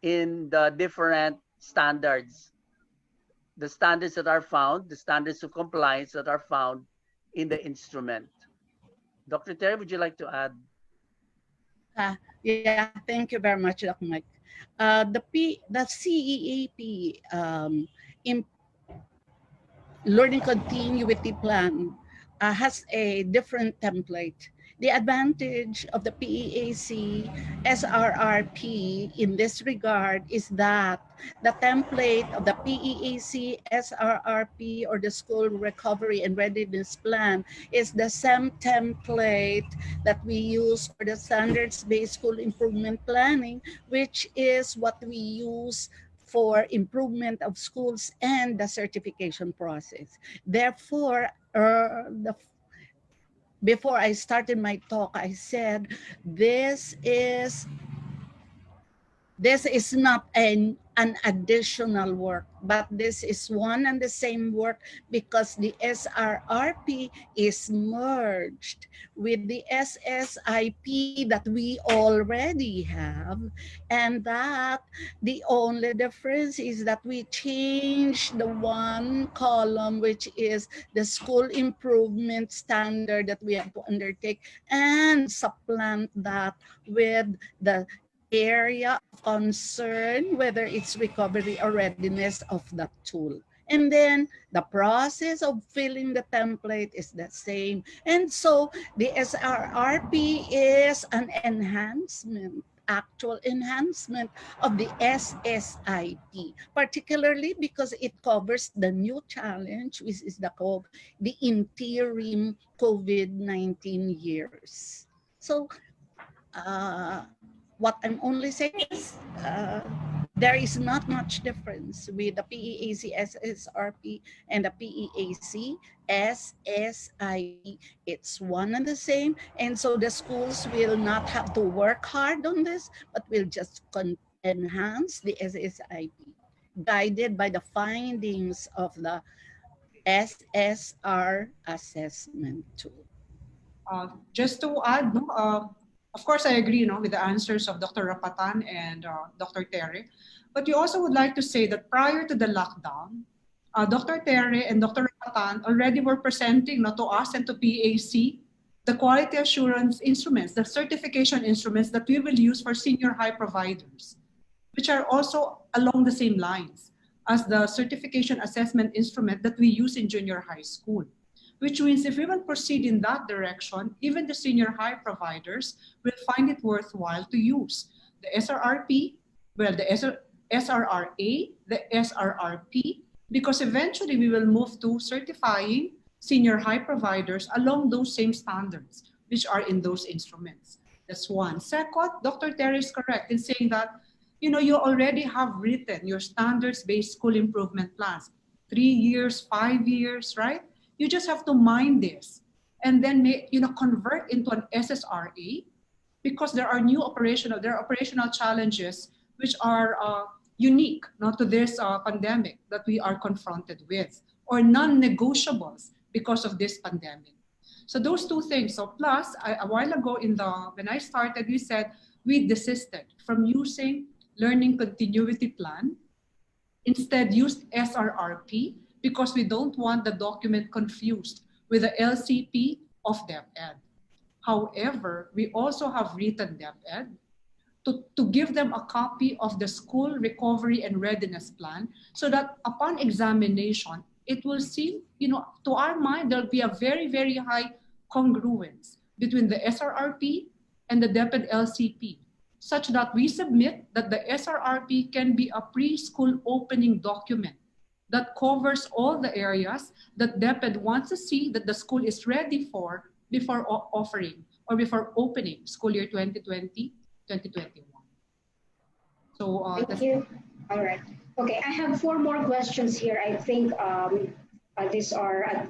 in the different standards, the standards that are found, the standards of compliance that are found in the instrument. Dr. Terry, would you like to add? Yeah, thank you very much, Doc Mike. The CEAP learning continuity plan has a different template. The advantage of the PEAC SRRP in this regard is that the template of the PEAC SRRP, or the School Recovery and Readiness Plan, is the same template that we use for the standards-based school improvement planning, which is what we use for improvement of schools and the certification process. Therefore, before I started my talk, I said this is not an additional work, but this is one and the same work because the SRRP is merged with the SSIP that we already have. And that the only difference is that we change the one column, which is the school improvement standard that we have to undertake, and supplant that with the area of concern, whether it's recovery or readiness of that tool. And then the process of filling the template is the same. And so the SRRP is an enhancement, actual enhancement of the SSIP, particularly because it covers the new challenge, which is the interim COVID-19 years. So what I'm only saying is there is not much difference with the PEAC SSRP and the PEAC SSIP. It's one and the same. And so the schools will not have to work hard on this, but will just enhance the SSIP, guided by the findings of the SSR assessment tool. Just to add, no, Of course, I agree, with the answers of Dr. Rapatan and Dr. Terry. But we also would like to say that prior to the lockdown, Dr. Terry and Dr. Rapatan already were presenting to us and to PAC the quality assurance instruments, the certification instruments that we will use for senior high providers, which are also along the same lines as the certification assessment instrument that we use in junior high school. Which means if we will proceed in that direction, even the senior high providers will find it worthwhile to use the SRRP, the SRRA, the SRRP, because eventually we will move to certifying senior high providers along those same standards, which are in those instruments. That's one. Second, Dr. Terry is correct in saying that, you already have written your standards-based school improvement plans, 3 years, 5 years, right? You just have to mind this and then convert into an SSRA, because there are operational challenges which are unique not to this pandemic that we are confronted with, or non-negotiables because of this pandemic. So those two things. So plus, a while ago when I started, we said we desisted from using learning continuity plan. Instead, used SRRP because we don't want the document confused with the LCP of DepEd. However, we also have written DepEd to give them a copy of the school recovery and readiness plan so that upon examination, it will seem, to our mind, there'll be a very, very high congruence between the SRRP and the DepEd LCP, such that we submit that the SRRP can be a preschool opening document that covers all the areas that DepEd wants to see that the school is ready for before offering or before opening school year 2020, 2021. So Thank you. All right. Okay, I have 4 more questions here. I think these are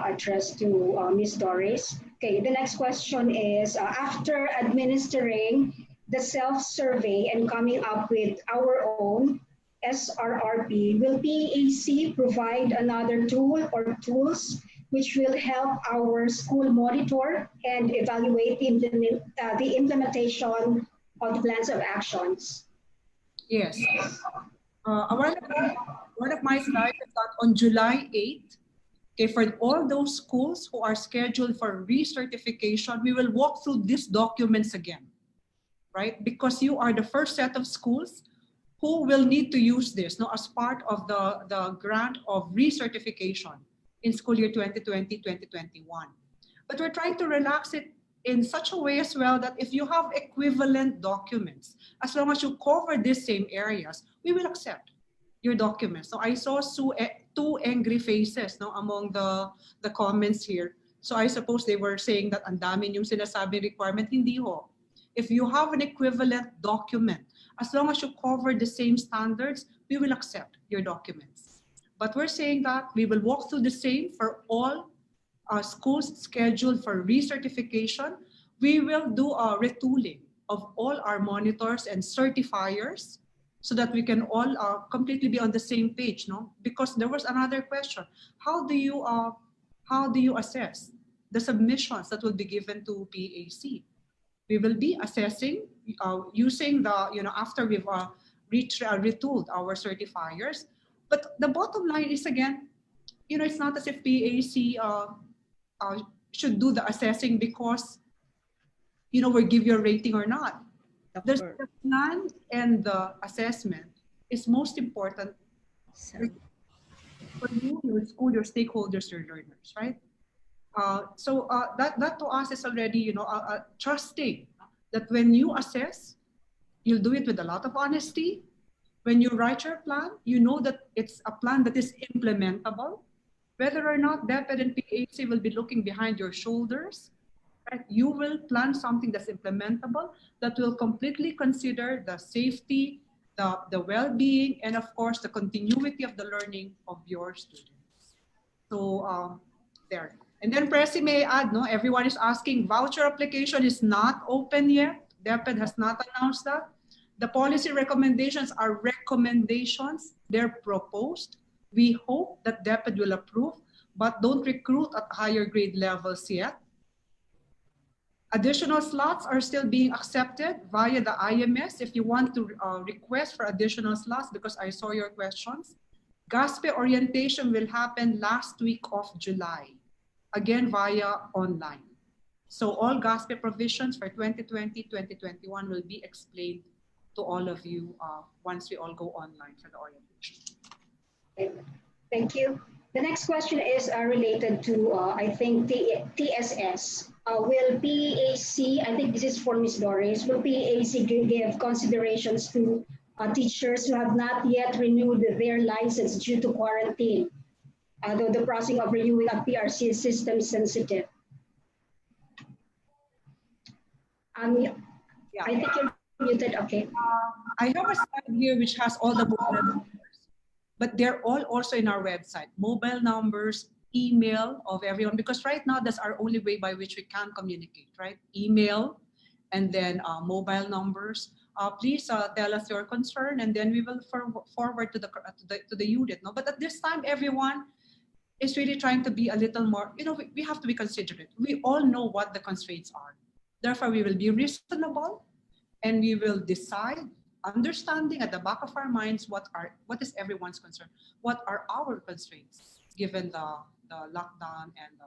addressed to Ms. Doris. Okay, the next question is, after administering the self-survey and coming up with our own SRRP, will PEAC provide another tool or tools which will help our school monitor and evaluate the implementation of the plans of actions? yes. A while ago, one of my slides is that on July 8th, okay, for all those schools who are scheduled for recertification, we will walk through these documents again, right? Because you are the first set of schools who will need to use this as part of the grant of recertification in school year 2020, 2021. But we're trying to relax it in such a way as well that if you have equivalent documents, as long as you cover these same areas, we will accept your documents. So I saw 2 angry faces among the comments here. So I suppose they were saying that ang dami yung sinasabing requirement. Hindi ho. If you have an equivalent document, as long as you cover the same standards, we will accept your documents. But we're saying that we will walk through the same for all schools scheduled for recertification. We will do a retooling of all our monitors and certifiers so that we can all completely be on the same page, Because there was another question: how do you assess the submissions that will be given to PAC? We will be assessing using after we've retooled our certifiers. But the bottom line is, again, it's not as if PAC should do the assessing because we give you a rating or not. The plan and the assessment is most important for you, your school, your stakeholders, your learners, right? So that to us is already trusting that when you assess, you'll do it with a lot of honesty. When you write your plan, you know that it's a plan that is implementable. Whether or not DepEd and PAC will be looking behind your shoulders, right? You will plan something that's implementable, that will completely consider the safety, the well-being, and of course, the continuity of the learning of your students. So there. And then Presi may add, everyone is asking, voucher application is not open yet. DepEd has not announced that. The policy recommendations are recommendations. They're proposed. We hope that DepEd will approve, but don't recruit at higher grade levels yet. Additional slots are still being accepted via the IMS if you want to request for additional slots, because I saw your questions. GASPE orientation will happen last week of July, again via online. So all GASPE provisions for 2020-2021 will be explained to all of you once we all go online for the orientation. Okay. Thank you. The next question is related to, I think, TSS. Will PEAC, I think this is for Ms. Doris, will PEAC give considerations to teachers who have not yet renewed their license due to quarantine, though the process of renewing a PRC is system sensitive? Yeah. I think you're muted, okay. I have a slide here which has all the mobile numbers, but they're all also in our website. Mobile numbers, email of everyone, because right now that's our only way by which we can communicate, right? Email, and then mobile numbers. Please tell us your concern, and then we will forward to the unit. No, but at this time, everyone is really trying to be a little more. You know, we have to be considerate. We all know what the constraints are. Therefore, we will be reasonable, and we will decide, understanding at the back of our minds what is everyone's concern, what are our constraints given the lockdown and the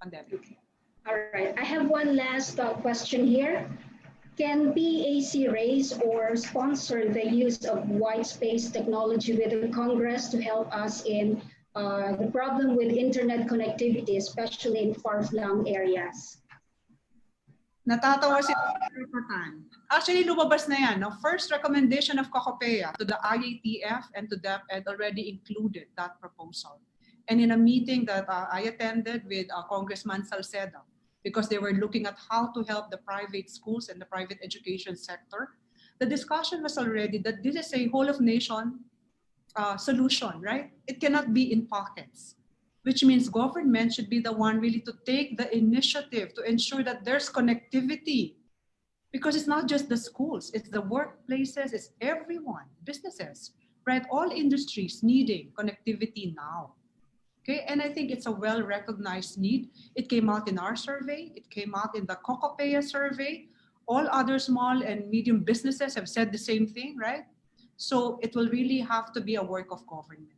pandemic. Okay. All right. I have one last question here. Can PEAC raise or sponsor the use of white space technology within Congress to help us in the problem with internet connectivity, especially in far-flung areas? Natatawa si Dr. Patan. Actually, lumabas na yan. No? First recommendation of COCOPEA to the IATF and to DepEd already included that proposal. And in a meeting that I attended with Congressman Salceda, because they were looking at how to help the private schools and the private education sector, the discussion was already that this is a whole of nation solution, right? It cannot be in pockets, which means government should be the one really to take the initiative to ensure that there's connectivity, because it's not just the schools, it's the workplaces, it's everyone, businesses, right? All industries needing connectivity now. Okay, and I think it's a well-recognized need. It came out in our survey, it came out in the COCOPEA survey. All other small and medium businesses have said the same thing, right? So it will really have to be a work of government.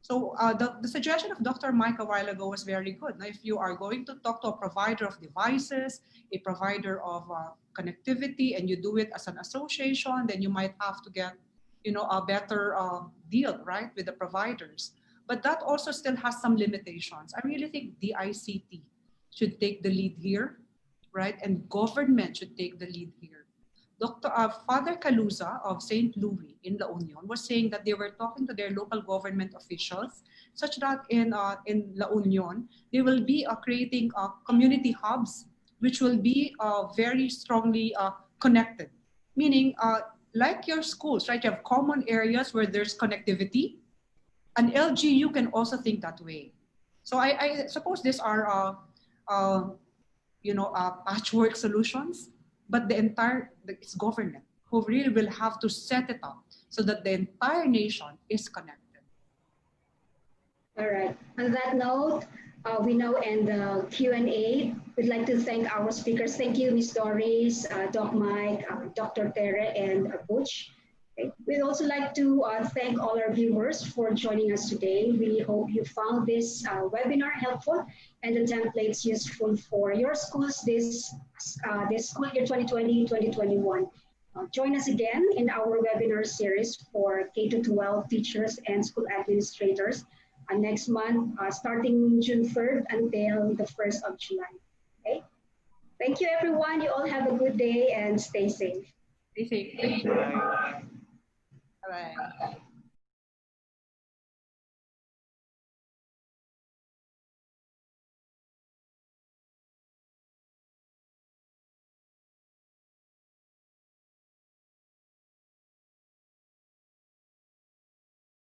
So the suggestion of Dr. Mike a while ago was very good. Now, if you are going to talk to a provider of devices, a provider of connectivity, and you do it as an association, then you might have to get, you know, a better deal, right, with the providers. But that also still has some limitations. I really think the ICT should take the lead here, right, and government should take the lead here. Father Calusa of St. Louis in La Union was saying that they were talking to their local government officials, such that in La Union, they will be creating community hubs, which will be very strongly connected. Meaning, like your schools, right? You have common areas where there's connectivity. An LGU can also think that way. So I suppose these are, patchwork solutions. But it's government who really will have to set it up so that the entire nation is connected. All right. On that note, we now end the Q&A. We'd like to thank our speakers. Thank you, Ms. Doris, Doc Mike, Dr. Tere, and Butch. Okay. We'd also like to thank all our viewers for joining us today. We hope you found this webinar helpful and the templates useful for your schools this school year 2020-2021. Join us again in our webinar series for K-12 teachers and school administrators next month, starting June 3rd until the 1st of July. Okay. Thank you, everyone. You all have a good day and stay safe. Stay safe. Thank you. Bye.